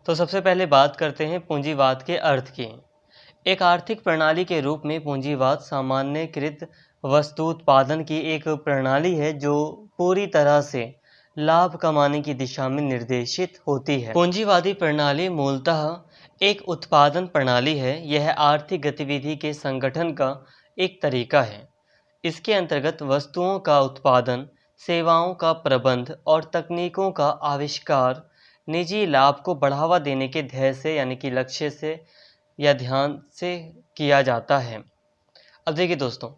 तो सबसे पहले बात करते हैं पूंजीवाद के अर्थ की। एक आर्थिक प्रणाली के रूप में पूंजीवाद सामान्यीकृत वस्तु उत्पादन की एक प्रणाली है जो पूरी तरह से लाभ कमाने की दिशा में निर्देशित होती है। पूंजीवादी प्रणाली मूलतः एक उत्पादन प्रणाली है। यह आर्थिक गतिविधि के संगठन का एक तरीका है। इसके अंतर्गत वस्तुओं का उत्पादन, सेवाओं का प्रबंध और तकनीकों का आविष्कार निजी लाभ को बढ़ावा देने के ध्येय से यानी कि लक्ष्य से या ध्यान से किया जाता है। अब देखिए दोस्तों,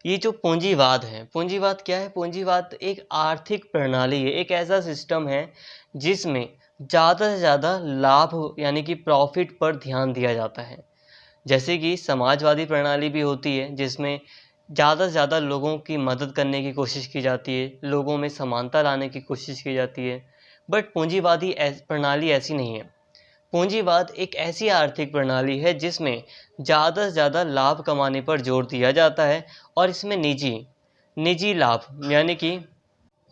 ये जो पूंजीवाद है, पूंजीवाद क्या है? पूंजीवाद एक आर्थिक प्रणाली है, एक ऐसा सिस्टम है जिसमें ज़्यादा से ज़्यादा लाभ यानी कि प्रॉफिट पर ध्यान दिया जाता है। जैसे कि समाजवादी प्रणाली भी होती है जिसमें ज़्यादा से ज़्यादा लोगों की मदद करने की कोशिश की जाती है, लोगों में समानता लाने की कोशिश की जाती है। बट पूंजीवादी प्रणाली ऐसी नहीं है। पूंजीवाद एक ऐसी आर्थिक प्रणाली है जिसमें ज़्यादा से ज़्यादा लाभ कमाने पर जोर दिया जाता है और इसमें निजी लाभ यानी कि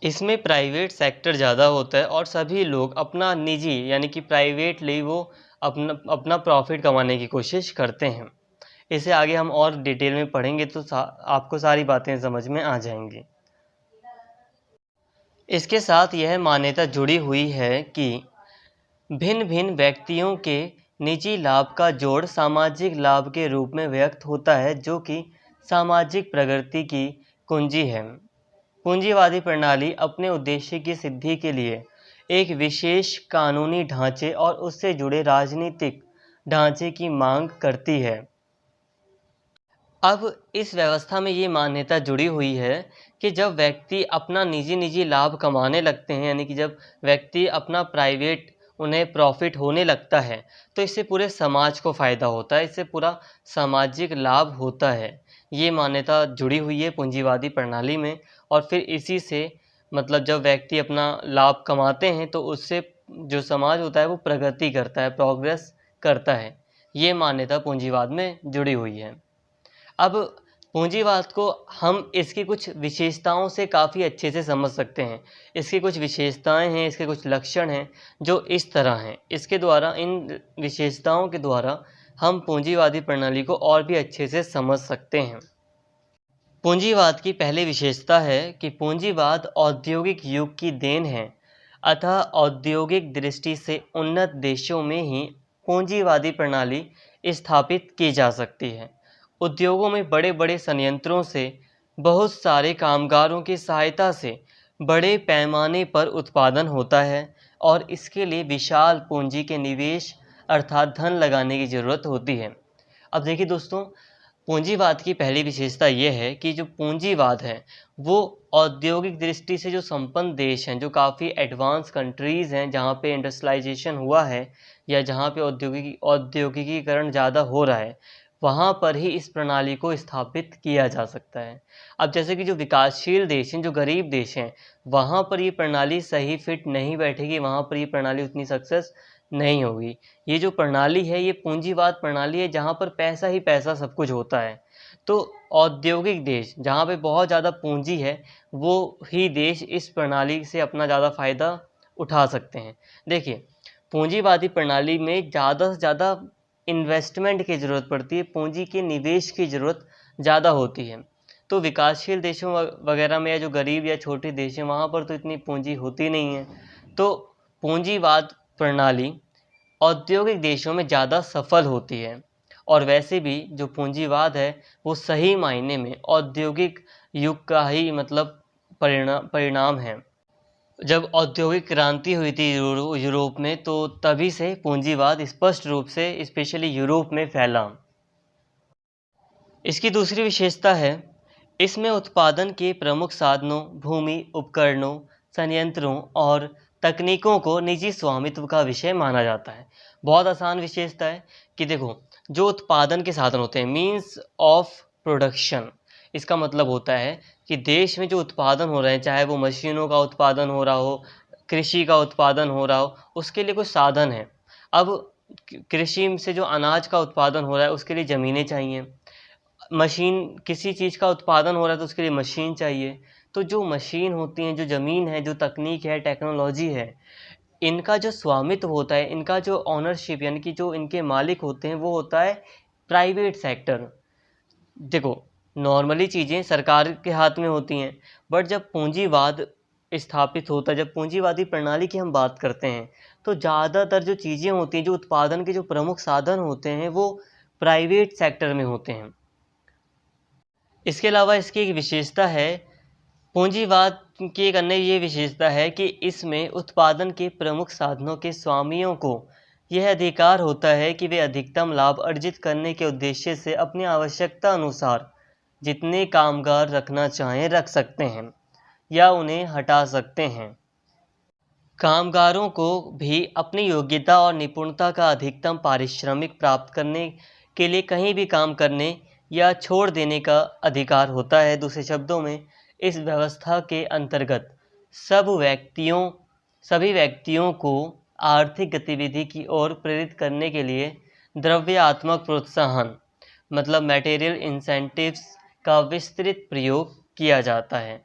इसमें प्राइवेट सेक्टर ज़्यादा होता है और सभी लोग अपना निजी यानी कि प्राइवेटली वो अपना अपना प्रॉफिट कमाने की कोशिश करते हैं। इसे आगे हम और डिटेल में पढ़ेंगे तो आपको सारी बातें समझ में आ जाएंगी। इसके साथ यह मान्यता जुड़ी हुई है कि भिन्न भिन्न व्यक्तियों के निजी लाभ का जोड़ सामाजिक लाभ के रूप में व्यक्त होता है, जो कि सामाजिक प्रगति की कुंजी है। पूंजीवादी प्रणाली अपने उद्देश्य की सिद्धि के लिए एक विशेष कानूनी ढांचे और उससे जुड़े राजनीतिक ढांचे की मांग करती है। अब इस व्यवस्था में ये मान्यता जुड़ी हुई है कि जब व्यक्ति अपना निजी लाभ कमाने लगते हैं यानी कि जब व्यक्ति अपना प्राइवेट उन्हें प्रॉफिट होने लगता है तो इससे पूरे समाज को फ़ायदा होता है, इससे पूरा सामाजिक लाभ होता है। ये मान्यता जुड़ी हुई है पूंजीवादी प्रणाली में और फिर इसी से मतलब जब व्यक्ति अपना लाभ कमाते हैं तो उससे जो समाज होता है वो प्रगति करता है, प्रोग्रेस करता है। ये मान्यता पूंजीवाद में जुड़ी हुई है। अब पूंजीवाद को हम इसकी कुछ विशेषताओं से काफ़ी अच्छे से समझ सकते हैं। इसकी कुछ विशेषताएं हैं, इसके कुछ लक्षण हैं जो इस तरह हैं। इसके द्वारा इन विशेषताओं के द्वारा हम पूंजीवादी प्रणाली को और भी अच्छे से समझ सकते हैं। पूंजीवाद की पहली विशेषता है कि पूंजीवाद औद्योगिक युग की देन है, अतः औद्योगिक दृष्टि से उन्नत देशों में ही पूंजीवादी प्रणाली स्थापित की जा सकती है। उद्योगों में बड़े बड़े संयंत्रों से बहुत सारे कामगारों की सहायता से बड़े पैमाने पर उत्पादन होता है और इसके लिए विशाल पूंजी के निवेश अर्थात धन लगाने की ज़रूरत होती है। अब देखिए दोस्तों, पूंजीवाद की पहली विशेषता ये है कि जो पूंजीवाद है वो औद्योगिक दृष्टि से जो संपन्न देश हैं, जो काफ़ी एडवांस कंट्रीज़ हैं जहाँ पे इंडस्ट्रियलाइजेशन हुआ है या जहाँ पे औद्योगिकीकरण ज़्यादा हो रहा है, वहाँ पर ही इस प्रणाली को स्थापित किया जा सकता है। अब जैसे कि जो विकासशील देश हैं, जो गरीब देश हैं, वहाँ पर ये प्रणाली सही फिट नहीं बैठेगी, वहाँ पर ये प्रणाली उतनी सक्सेस नहीं होगी। ये जो प्रणाली है ये पूंजीवाद प्रणाली है जहाँ पर पैसा ही पैसा सब कुछ होता है। तो औद्योगिक देश जहाँ पे बहुत ज़्यादा पूंजी है वो ही देश इस प्रणाली से अपना ज़्यादा फ़ायदा उठा सकते हैं। देखिए, पूंजीवादी प्रणाली में ज़्यादा से ज़्यादा इन्वेस्टमेंट की ज़रूरत पड़ती है, पूंजी के निवेश की ज़रूरत ज़्यादा होती है। तो विकासशील देशों वगैरह में या जो गरीब या छोटे देश हैं वहाँ पर तो इतनी पूंजी होती नहीं है। तो पूंजीवाद प्रणाली औद्योगिक देशों में ज़्यादा सफल होती है और वैसे भी जो पूंजीवाद है वो सही मायने में औद्योगिक युग का ही मतलब परिणाम है। जब औद्योगिक क्रांति हुई थी यूरोप में तो तभी से पूंजीवाद स्पष्ट रूप से स्पेशली यूरोप में फैला। इसकी दूसरी विशेषता है इसमें उत्पादन के प्रमुख साधनों, भूमि, उपकरणों, संयंत्रों और तकनीकों को निजी स्वामित्व का विषय माना जाता है। बहुत आसान विशेषता है कि देखो, जो उत्पादन के साधन होते हैं मीन्स ऑफ प्रोडक्शन, इसका मतलब होता है कि देश में जो उत्पादन हो रहे हैं, चाहे वो मशीनों का उत्पादन हो रहा हो, कृषि का उत्पादन हो रहा हो, उसके लिए कुछ साधन है। अब कृषि से जो अनाज का उत्पादन हो रहा है उसके लिए ज़मीनें चाहिए, मशीन किसी चीज़ का उत्पादन हो रहा है तो उसके लिए मशीन चाहिए। तो जो मशीन होती हैं, जो ज़मीन है, जो तकनीक है, टेक्नोलॉजी है, इनका जो स्वामित्व होता है, इनका जो ओनरशिप यानी कि जो इनके मालिक होते हैं वो होता है प्राइवेट सेक्टर। देखो, नॉर्मली चीज़ें सरकार के हाथ में होती हैं, बट जब पूंजीवाद स्थापित होता है, जब पूंजीवादी प्रणाली की हम बात करते हैं, तो ज़्यादातर जो चीज़ें होती हैं, जो उत्पादन के जो प्रमुख साधन होते हैं, वो प्राइवेट सेक्टर में होते हैं। इसके अलावा इसकी एक विशेषता है, पूंजीवाद की एक अन्य ये विशेषता है कि इसमें उत्पादन के प्रमुख साधनों के स्वामियों को यह अधिकार होता है कि वे अधिकतम लाभ अर्जित करने के उद्देश्य से अपनी आवश्यकता अनुसार जितने कामगार रखना चाहें रख सकते हैं या उन्हें हटा सकते हैं। कामगारों को भी अपनी योग्यता और निपुणता का अधिकतम पारिश्रमिक प्राप्त करने के लिए कहीं भी काम करने या छोड़ देने का अधिकार होता है। दूसरे शब्दों में, इस व्यवस्था के अंतर्गत सभी व्यक्तियों को आर्थिक गतिविधि की ओर प्रेरित करने के लिए द्रव्यात्मक प्रोत्साहन मतलब मटेरियल इंसेंटिव्स का विस्तृत प्रयोग किया जाता है।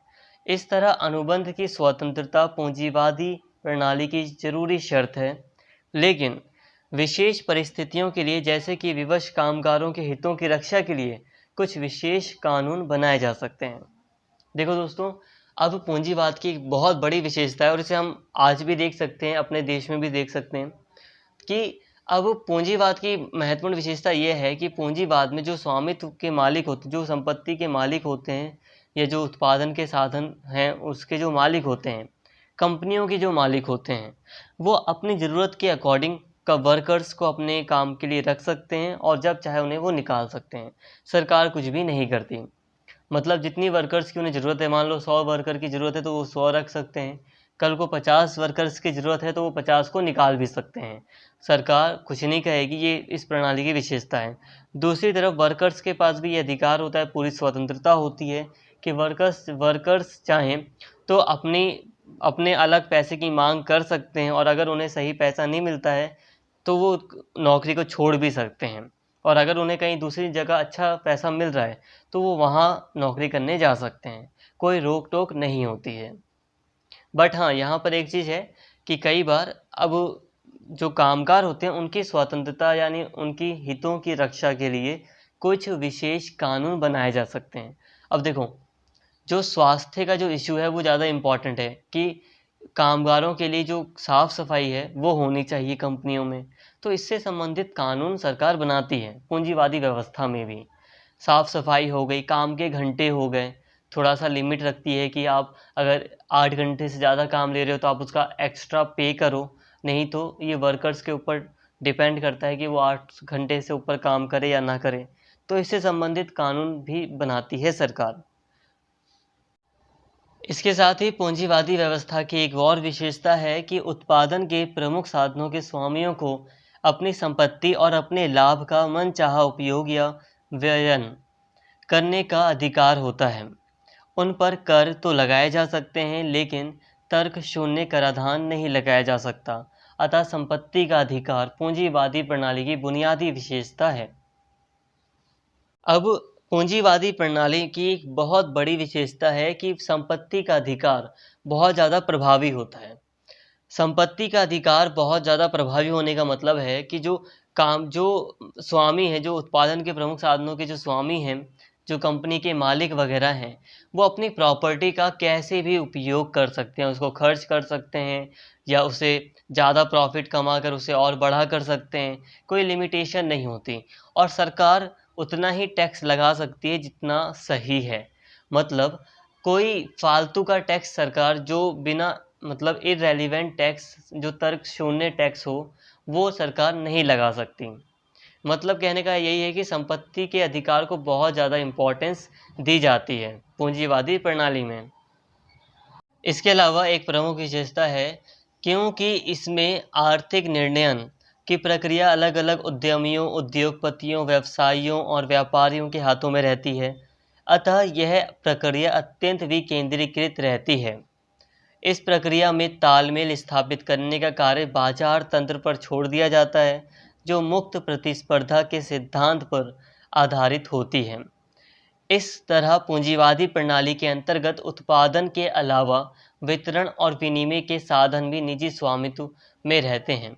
इस तरह अनुबंध की स्वतंत्रता पूंजीवादी प्रणाली की जरूरी शर्त है, लेकिन विशेष परिस्थितियों के लिए, जैसे कि विवश कामगारों के हितों की रक्षा के लिए, कुछ विशेष कानून बनाए जा सकते हैं। देखो दोस्तों, अब पूंजीवाद की एक बहुत बड़ी विशेषता है और इसे हम आज भी देख सकते हैं, अपने देश में भी देख सकते हैं कि अब पूंजीवाद की महत्वपूर्ण विशेषता ये है कि पूंजीवाद में जो स्वामित्व के मालिक होते, जो संपत्ति के मालिक होते हैं या जो उत्पादन के साधन हैं उसके जो मालिक होते हैं, कंपनियों के जो मालिक होते हैं, वो अपनी ज़रूरत के अकॉर्डिंग का वर्कर्स को अपने काम के लिए रख सकते हैं और जब चाहे उन्हें वो निकाल सकते हैं। सरकार कुछ भी नहीं करती। मतलब जितनी वर्कर्स की उन्हें ज़रूरत है, मान लो 100 वर्कर की ज़रूरत है तो वो 100 रख सकते हैं, कल को 50 वर्कर्स की ज़रूरत है तो वो 50 को निकाल भी सकते हैं। सरकार कुछ नहीं कहेगी, ये इस प्रणाली की विशेषता है। दूसरी तरफ वर्कर्स के पास भी ये अधिकार होता है, पूरी स्वतंत्रता होती है कि वर्कर्स चाहें तो अपने अलग पैसे की मांग कर सकते हैं और अगर उन्हें सही पैसा नहीं मिलता है तो वो नौकरी को छोड़ भी सकते हैं, और अगर उन्हें कहीं दूसरी जगह अच्छा पैसा मिल रहा है तो वो वहाँ नौकरी करने जा सकते हैं, कोई रोक टोक नहीं होती है। बट हाँ, यहाँ पर एक चीज़ है कि कई बार अब जो कामगार होते हैं उनकी स्वतंत्रता यानी उनकी हितों की रक्षा के लिए कुछ विशेष कानून बनाए जा सकते हैं। अब देखो, जो स्वास्थ्य का जो इशू है वो ज़्यादा इम्पॉर्टेंट है कि कामगारों के लिए जो साफ़ सफाई है वो होनी चाहिए कंपनियों में, तो इससे संबंधित कानून सरकार बनाती है। पूंजीवादी व्यवस्था में भी साफ़ सफाई हो गई, काम के घंटे हो गए, थोड़ा सा लिमिट रखती है कि आप अगर 8 घंटे से ज़्यादा काम ले रहे हो तो आप उसका एक्स्ट्रा पे करो, नहीं तो ये वर्कर्स के ऊपर डिपेंड करता है कि वो 8 घंटे से ऊपर काम करे या ना करे। तो इससे संबंधित कानून भी बनाती है सरकार। इसके साथ ही पूंजीवादी व्यवस्था की एक और विशेषता है कि उत्पादन के प्रमुख साधनों के स्वामियों को अपनी संपत्ति और अपने लाभ का मनचाहा उपयोग या व्ययन करने का अधिकार होता है। उन पर कर तो लगाए जा सकते हैं, लेकिन तर्क शून्य कराधान नहीं लगाया जा सकता। अतः संपत्ति का अधिकार पूंजीवादी प्रणाली की बुनियादी विशेषता है। अब पूंजीवादी प्रणाली की एक बहुत बड़ी विशेषता है कि संपत्ति का अधिकार बहुत ज़्यादा प्रभावी होता है। संपत्ति का अधिकार बहुत ज़्यादा प्रभावी होने का मतलब है कि जो स्वामी है, जो उत्पादन के प्रमुख साधनों के जो स्वामी हैं, जो कंपनी के मालिक वगैरह हैं, वो अपनी प्रॉपर्टी का कैसे भी उपयोग कर सकते हैं, उसको खर्च कर सकते हैं या उसे ज़्यादा प्रॉफिट कमा कर उसे और बढ़ा कर सकते हैं, कोई लिमिटेशन नहीं होती। और सरकार उतना ही टैक्स लगा सकती है जितना सही है। मतलब कोई फालतू का टैक्स सरकार जो बिना मतलब इररेलेवेंट टैक्स, जो तर्क शून्य टैक्स हो, वो सरकार नहीं लगा सकती। मतलब कहने का यही है कि संपत्ति के अधिकार को बहुत ज़्यादा इम्पोर्टेंस दी जाती है पूंजीवादी प्रणाली में। इसके अलावा एक प्रमुख विशेषता है, क्योंकि इसमें आर्थिक निर्णयन की प्रक्रिया अलग अलग उद्यमियों, उद्योगपतियों, व्यवसायियों और व्यापारियों के हाथों में रहती है, अतः यह प्रक्रिया अत्यंत विकेंद्रीकृत रहती है। इस प्रक्रिया में तालमेल स्थापित करने का कार्य बाजार तंत्र पर छोड़ दिया जाता है, जो मुक्त प्रतिस्पर्धा के सिद्धांत पर आधारित होती है। इस तरह पूंजीवादी प्रणाली के अंतर्गत उत्पादन के अलावा वितरण और विनिमय के साधन भी निजी स्वामित्व में रहते हैं।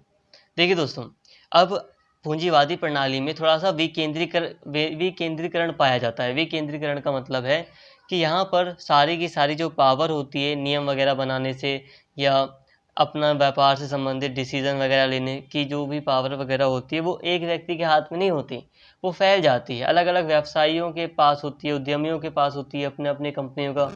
देखिए दोस्तों, अब पूंजीवादी प्रणाली में थोड़ा सा विकेंद्रीकरण पाया जाता है। विकेंद्रीकरण का मतलब है कि यहाँ पर सारी की सारी जो पावर होती है नियम वगैरह बनाने से या अपना व्यापार से संबंधित डिसीजन वगैरह लेने की जो भी पावर वगैरह होती है वो एक व्यक्ति के हाथ में नहीं होती, वो फैल जाती है, अलग अलग व्यवसायियों के पास होती है, उद्यमियों के पास होती है, अपने अपने कंपनियों का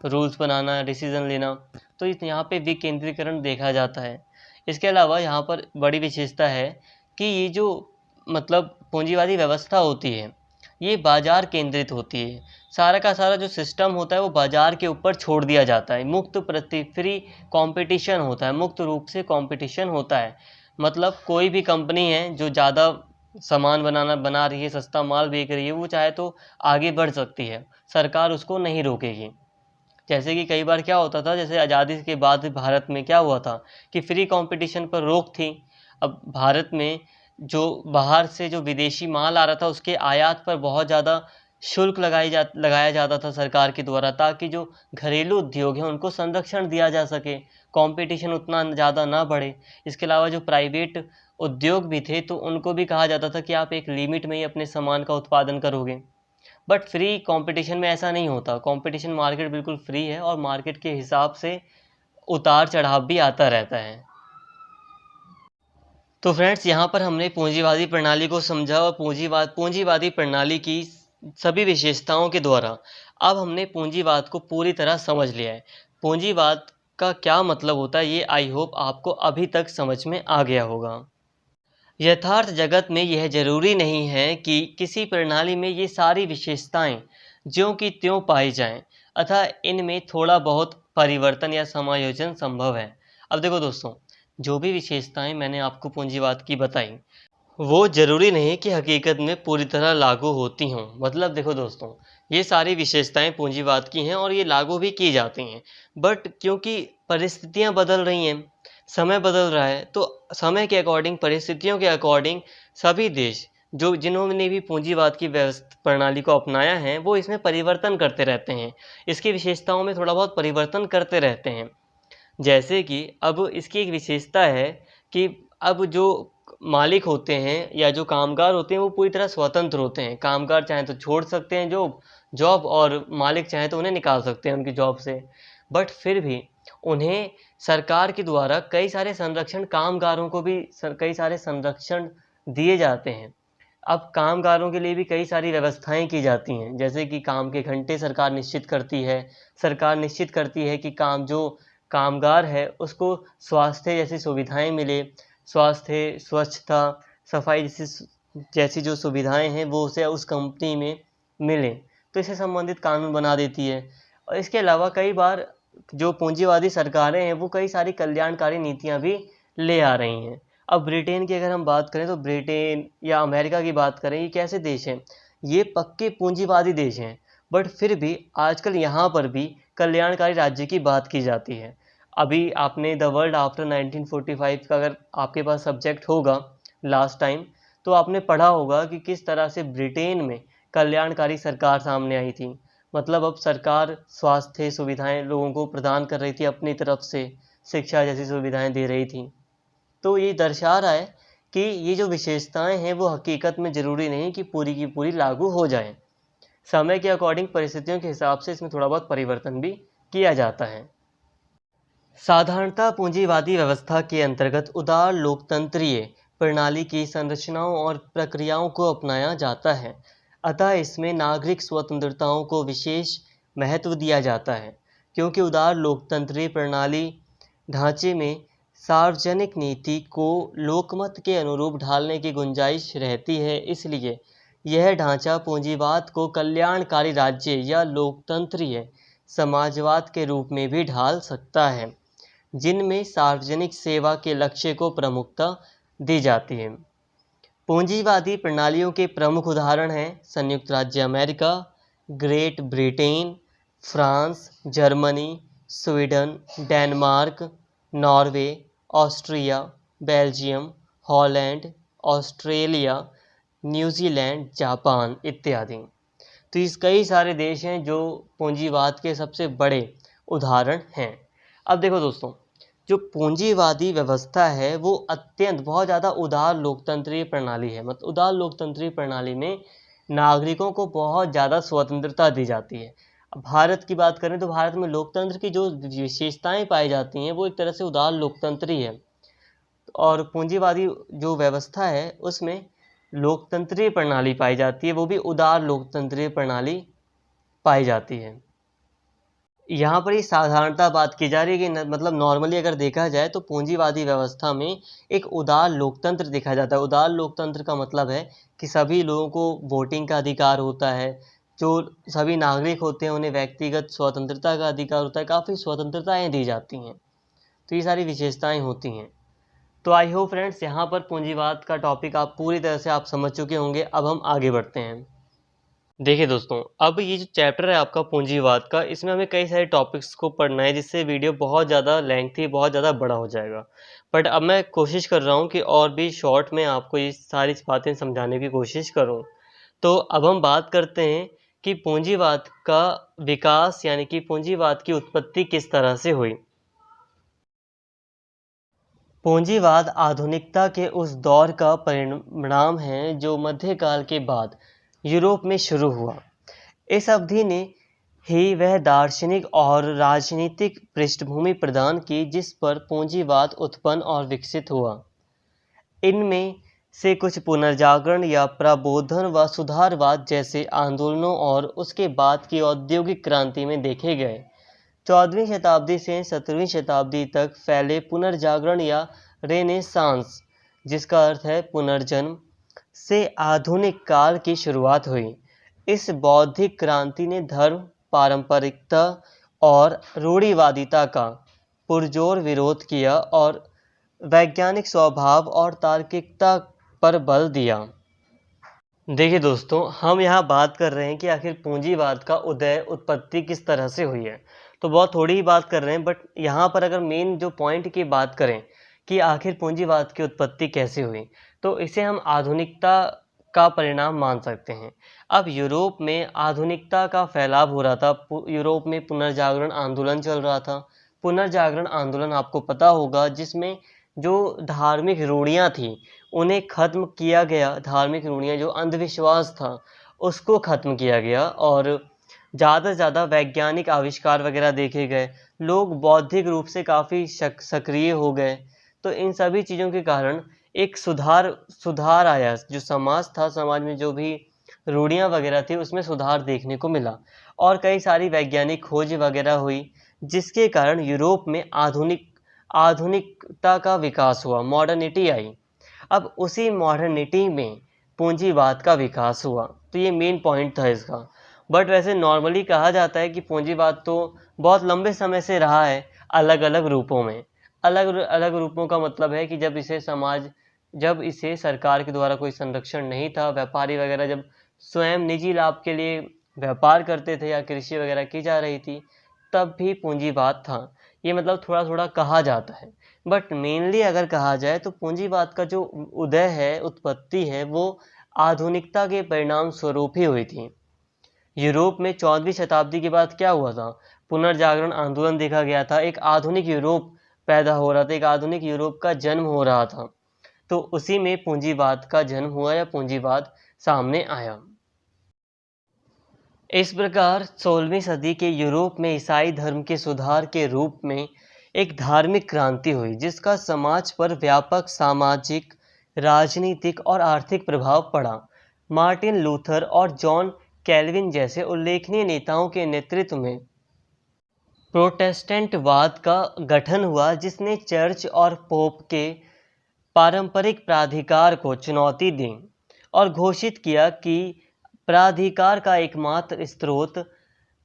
रूल्स बनाना, डिसीजन लेना। तो यहाँ पे विकेंद्रीकरण देखा जाता है। इसके अलावा यहाँ पर बड़ी विशेषता है कि ये जो मतलब पूंजीवादी व्यवस्था होती है ये बाजार केंद्रित होती है। सारा का सारा जो सिस्टम होता है वो बाजार के ऊपर छोड़ दिया जाता है। मुक्त फ्री कंपटीशन होता है, मुक्त रूप से कंपटीशन होता है। मतलब कोई भी कंपनी है जो ज़्यादा सामान बना रही है, सस्ता माल बेच रही है, वो चाहे तो आगे बढ़ सकती है, सरकार उसको नहीं रोकेगी। जैसे कि कई बार क्या होता था, जैसे आज़ादी के बाद भारत में क्या हुआ था कि फ्री कंपटीशन पर रोक थी। अब भारत में जो बाहर से जो विदेशी माल आ रहा था उसके आयात पर बहुत ज़्यादा शुल्क लगाया जाता था सरकार के द्वारा, ताकि जो घरेलू उद्योग हैं उनको संरक्षण दिया जा सके, कंपटीशन उतना ज़्यादा ना बढ़े। इसके अलावा जो प्राइवेट उद्योग भी थे तो उनको भी कहा जाता था कि आप एक लिमिट में ही अपने सामान का उत्पादन करोगे। बट फ्री कंपटीशन में ऐसा नहीं होता। कंपटीशन मार्केट बिल्कुल फ्री है और मार्केट के हिसाब से उतार चढ़ाव भी आता रहता है। तो फ्रेंड्स, यहाँ पर हमने पूंजीवादी प्रणाली को समझा और पूंजीवादी प्रणाली की सभी विशेषताओं के द्वारा अब हमने पूंजीवाद को पूरी तरह समझ लिया है। पूंजीवाद का क्या मतलब होता है ये आई होप आपको अभी तक समझ में आ गया होगा। यथार्थ जगत में यह जरूरी नहीं है कि किसी प्रणाली में ये सारी विशेषताएं ज्यों की त्यों पाई जाएं, अतः इनमें थोड़ा बहुत परिवर्तन या समायोजन संभव है। अब देखो दोस्तों, जो भी विशेषताएं मैंने आपको पूंजीवाद की बताई वो जरूरी नहीं कि हकीकत में पूरी तरह लागू होती हों। मतलब देखो दोस्तों, ये सारी विशेषताएं पूंजीवाद की हैं और ये लागू भी की जाती हैं, बट क्योंकि परिस्थितियां बदल रही हैं, समय बदल रहा है, तो समय के अकॉर्डिंग, परिस्थितियों के अकॉर्डिंग सभी देश जो जिन्होंने भी पूंजीवाद की व्यवस्था प्रणाली को अपनाया है वो इसमें परिवर्तन करते रहते हैं, इसकी विशेषताओं में थोड़ा बहुत परिवर्तन करते रहते हैं। जैसे कि अब इसकी एक विशेषता है कि अब जो मालिक होते हैं या जो कामगार होते हैं वो पूरी तरह स्वतंत्र होते हैं। कामगार चाहे तो छोड़ सकते हैं जॉब और मालिक चाहे तो उन्हें निकाल सकते हैं उनकी जॉब से। बट फिर भी उन्हें सरकार के द्वारा कई सारे संरक्षण, कामगारों को भी कई सारे संरक्षण दिए जाते हैं। अब कामगारों के लिए भी कई सारी व्यवस्थाएं की जाती हैं, जैसे कि काम के घंटे सरकार निश्चित करती है। सरकार निश्चित करती है कि जो कामगार है उसको स्वास्थ्य जैसी सुविधाएं मिले, स्वास्थ्य, स्वच्छता, सफाई जैसी जो सुविधाएं हैं वो उसे उस कंपनी में मिले, तो इससे संबंधित कानून बना देती है। और इसके अलावा कई बार जो पूंजीवादी सरकारें हैं वो कई सारी कल्याणकारी नीतियां भी ले आ रही हैं। अब ब्रिटेन की अगर हम बात करें तो ब्रिटेन या अमेरिका की बात करें, ये कैसे देश हैं? ये पक्के पूंजीवादी देश हैं, बट फिर भी आजकल यहाँ पर भी कल्याणकारी राज्य की बात की जाती है। अभी आपने द वर्ल्ड आफ्टर 1945 का अगर आपके पास सब्जेक्ट होगा लास्ट टाइम, तो आपने पढ़ा होगा कि किस तरह से ब्रिटेन में कल्याणकारी सरकार सामने आई थी। मतलब अब सरकार स्वास्थ्य सुविधाएं लोगों को प्रदान कर रही थी, अपनी तरफ से शिक्षा जैसी सुविधाएं दे रही थी। तो ये दर्शा रहा है कि ये जो विशेषताएं हैं वो हकीकत में ज़रूरी नहीं कि पूरी की पूरी लागू हो जाएं। समय के अकॉर्डिंग, परिस्थितियों के हिसाब से इसमें थोड़ा बहुत परिवर्तन भी किया जाता है। साधारणतः पूंजीवादी व्यवस्था के अंतर्गत उदार लोकतंत्रीय प्रणाली की संरचनाओं और प्रक्रियाओं को अपनाया जाता है, अतः इसमें नागरिक स्वतंत्रताओं को विशेष महत्व दिया जाता है। क्योंकि उदार लोकतंत्रीय प्रणाली ढांचे में सार्वजनिक नीति को लोकमत के अनुरूप ढालने की गुंजाइश रहती है, इसलिए यह ढांचा पूंजीवाद को कल्याणकारी राज्य या लोकतंत्रीय समाजवाद के रूप में भी ढाल सकता है, जिनमें सार्वजनिक सेवा के लक्ष्य को प्रमुखता दी जाती है। पूंजीवादी प्रणालियों के प्रमुख उदाहरण हैं संयुक्त राज्य America, great Britain, France, Germany, Sweden, Denmark, Norway, Austria, Belgium, Holland, Australia, New Zealand, Japan इत्यादि। तो इस कई सारे देश हैं जो पूंजीवाद के सबसे बड़े उदाहरण हैं। अब देखो दोस्तों, जो पूंजीवादी व्यवस्था है वो अत्यंत बहुत ज़्यादा उदार लोकतंत्रीय प्रणाली है। मतलब उदार लोकतंत्रीय प्रणाली में नागरिकों को बहुत ज़्यादा स्वतंत्रता दी जाती है। अब भारत की बात करें तो भारत में लोकतंत्र की जो विशेषताएं पाई जाती हैं वो एक तरह से उदार लोकतंत्री है, और पूंजीवादी जो व्यवस्था है उसमें लोकतंत्रीय प्रणाली पाई जाती है, वो भी उदार लोकतंत्रीय प्रणाली पाई जाती है। यहाँ पर ये साधारणता बात की जा रही है कि मतलब नॉर्मली अगर देखा जाए तो पूंजीवादी व्यवस्था में एक उदार लोकतंत्र देखा जाता है। उदार लोकतंत्र का मतलब है कि सभी लोगों को वोटिंग का अधिकार होता है, जो सभी नागरिक होते हैं उन्हें व्यक्तिगत स्वतंत्रता का अधिकार होता है, काफ़ी स्वतंत्रताएं दी जाती हैं। तो ये सारी विशेषताएं होती हैं। तो आई होप फ्रेंड्स यहाँ पर पूंजीवाद का टॉपिक आप पूरी तरह से आप समझ चुके होंगे। अब हम आगे बढ़ते हैं। देखिए दोस्तों, अब ये जो चैप्टर है आपका पूंजीवाद का, इसमें हमें कई सारे टॉपिक्स को पढ़ना है, जिससे वीडियो बहुत ज़्यादा लेंथी, बहुत ज़्यादा बड़ा हो जाएगा। बट अब मैं कोशिश कर रहा हूँ कि और भी शॉर्ट में आपको ये सारी बातें समझाने की कोशिश करूँ। तो अब हम बात करते हैं कि पूंजीवाद का विकास यानी कि पूंजीवाद की उत्पत्ति किस तरह से हुई। पूंजीवाद आधुनिकता के उस दौर का परिणाम है जो मध्यकाल के बाद यूरोप में शुरू हुआ। इस अवधि ने ही वह दार्शनिक और राजनीतिक पृष्ठभूमि प्रदान की जिस पर पूंजीवाद उत्पन्न और विकसित हुआ। इनमें से कुछ पुनर्जागरण या प्रबोधन व सुधारवाद जैसे आंदोलनों और उसके बाद की औद्योगिक क्रांति में देखे गए। 14वीं शताब्दी से 17वीं शताब्दी तक फैले पुनर्जागरण या रेनेसांस, जिसका अर्थ है पुनर्जन्म, से आधुनिक काल की शुरुआत हुई। इस बौद्धिक क्रांति ने धर्म, पारंपरिकता और रूढ़िवादिता का पुरजोर विरोध किया और वैज्ञानिक स्वभाव और तार्किकता पर बल दिया। देखिए दोस्तों, हम यहाँ बात कर रहे हैं कि आखिर पूंजीवाद का उदय, उत्पत्ति किस तरह से हुई है। तो बहुत थोड़ी ही बात कर रहे हैं, बट यहाँ पर अगर मेन जो पॉइंट की बात करें कि आखिर पूंजीवाद की उत्पत्ति कैसे हुई, तो इसे हम आधुनिकता का परिणाम मान सकते हैं। अब यूरोप में आधुनिकता का फैलाव हो रहा था, यूरोप में पुनर्जागरण आंदोलन चल रहा था। पुनर्जागरण आंदोलन आपको पता होगा, जिसमें जो धार्मिक रूढ़ियाँ थी उन्हें खत्म किया गया। धार्मिक रूढ़ियाँ, जो अंधविश्वास था उसको खत्म किया गया और ज़्यादा से ज़्यादा वैज्ञानिक आविष्कार वगैरह देखे गए। लोग बौद्धिक रूप से काफ़ी सक्रिय हो गए। तो इन सभी चीज़ों के कारण एक सुधार आया। जो समाज था, समाज में जो भी रूढ़ियाँ वगैरह थी उसमें सुधार देखने को मिला और कई सारी वैज्ञानिक खोज वगैरह हुई, जिसके कारण यूरोप में आधुनिकता का विकास हुआ, मॉडर्निटी आई। अब उसी मॉडर्निटी में पूंजीवाद का विकास हुआ। तो ये मेन पॉइंट था इसका। बट वैसे नॉर्मली कहा जाता है कि पूंजीवाद तो बहुत लंबे समय से रहा है, अलग अलग रूपों में। अलग अलग रूपों का मतलब है कि जब इसे सरकार के द्वारा कोई संरक्षण नहीं था, व्यापारी वगैरह जब स्वयं निजी लाभ के लिए व्यापार करते थे या कृषि वगैरह की जा रही थी, तब भी पूंजीवाद था। ये मतलब थोड़ा थोड़ा कहा जाता है, बट मेनली अगर कहा जाए तो पूंजीवाद का जो उदय है, उत्पत्ति है, वो आधुनिकता के परिणाम स्वरूप ही हुई थी। यूरोप में 14वीं शताब्दी के बाद क्या हुआ था? पुनर्जागरण आंदोलन देखा गया था। एक आधुनिक यूरोप पैदा हो रहा था, एक आधुनिक यूरोप का जन्म हो रहा था। तो उसी में पूंजीवाद का जन्म हुआ या पूंजीवाद सामने आया। इस प्रकार 16वीं सदी के यूरोप में ईसाई धर्म के सुधार के रूप में एक धार्मिक क्रांति हुई, जिसका समाज पर व्यापक सामाजिक, राजनीतिक और आर्थिक प्रभाव पड़ा। मार्टिन लूथर और जॉन कैल्विन जैसे उल्लेखनीय नेताओं के नेतृत्व में प्रोटेस्टेंटवाद का गठन हुआ, जिसने चर्च और पोप के पारंपरिक प्राधिकार को चुनौती दी और घोषित किया कि प्राधिकार का एकमात्र स्रोत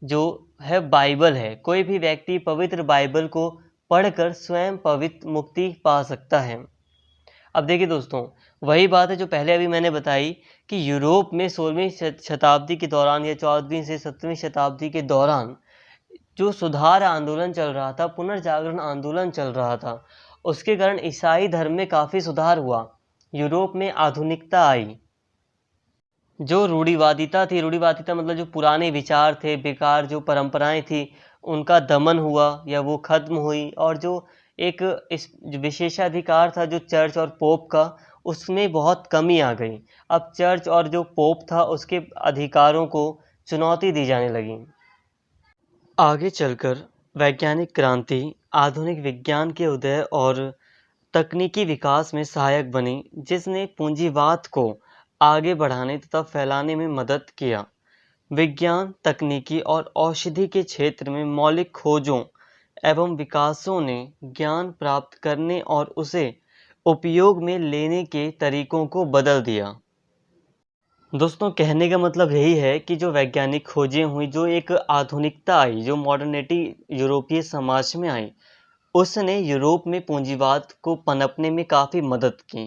जो है बाइबल है। कोई भी व्यक्ति पवित्र बाइबल को पढ़कर स्वयं पवित्र मुक्ति पा सकता है। अब देखिए दोस्तों, वही बात है जो पहले अभी मैंने बताई कि यूरोप में 16वीं शताब्दी के दौरान या 14वीं से 17वीं शताब्दी के दौरान जो सुधार आंदोलन चल रहा था, पुनर्जागरण आंदोलन चल रहा था, उसके कारण ईसाई धर्म में काफ़ी सुधार हुआ। यूरोप में आधुनिकता आई। जो रूढ़िवादिता थी, रूढ़िवादिता मतलब जो पुराने विचार थे, बेकार जो परंपराएं थी, उनका दमन हुआ या वो खत्म हुई और जो एक इस जो विशेषाधिकार था जो चर्च और पोप का, उसमें बहुत कमी आ गई। अब चर्च और जो पोप था उसके अधिकारों को चुनौती दी जाने लगी। आगे चलकर वैज्ञानिक क्रांति आधुनिक विज्ञान के उदय और तकनीकी विकास में सहायक बनी, जिसने पूंजीवाद को आगे बढ़ाने तथा फैलाने में मदद किया। विज्ञान, तकनीकी और औषधि के क्षेत्र में मौलिक खोजों एवं विकासों ने ज्ञान प्राप्त करने और उसे उपयोग में लेने के तरीकों को बदल दिया। दोस्तों, कहने का मतलब यही है कि जो वैज्ञानिक खोजें हुई, जो एक आधुनिकता आई, जो मॉडर्निटी यूरोपीय समाज में आई, उसने यूरोप में पूंजीवाद को पनपने में काफ़ी मदद की।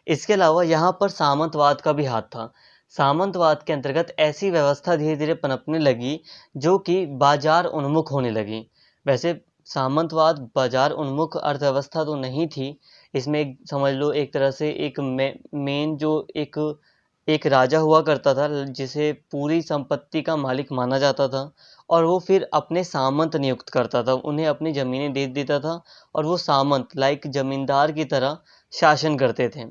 इसके अलावा यहाँ पर सामंतवाद का भी हाथ था। सामंतवाद के अंतर्गत ऐसी व्यवस्था धीरे धीरे पनपने लगी जो कि बाजार उन्मुख होने लगी। वैसे सामंतवाद बाजार उन्मुख अर्थव्यवस्था तो नहीं थी। इसमें एक समझ लो, एक तरह से एक मेन जो एक राजा हुआ करता था, जिसे पूरी संपत्ति का मालिक माना जाता था, और वो फिर अपने सामंत नियुक्त करता था, उन्हें अपनी ज़मीनें दे देता था और वो सामंत लाइक ज़मींदार की तरह शासन करते थे।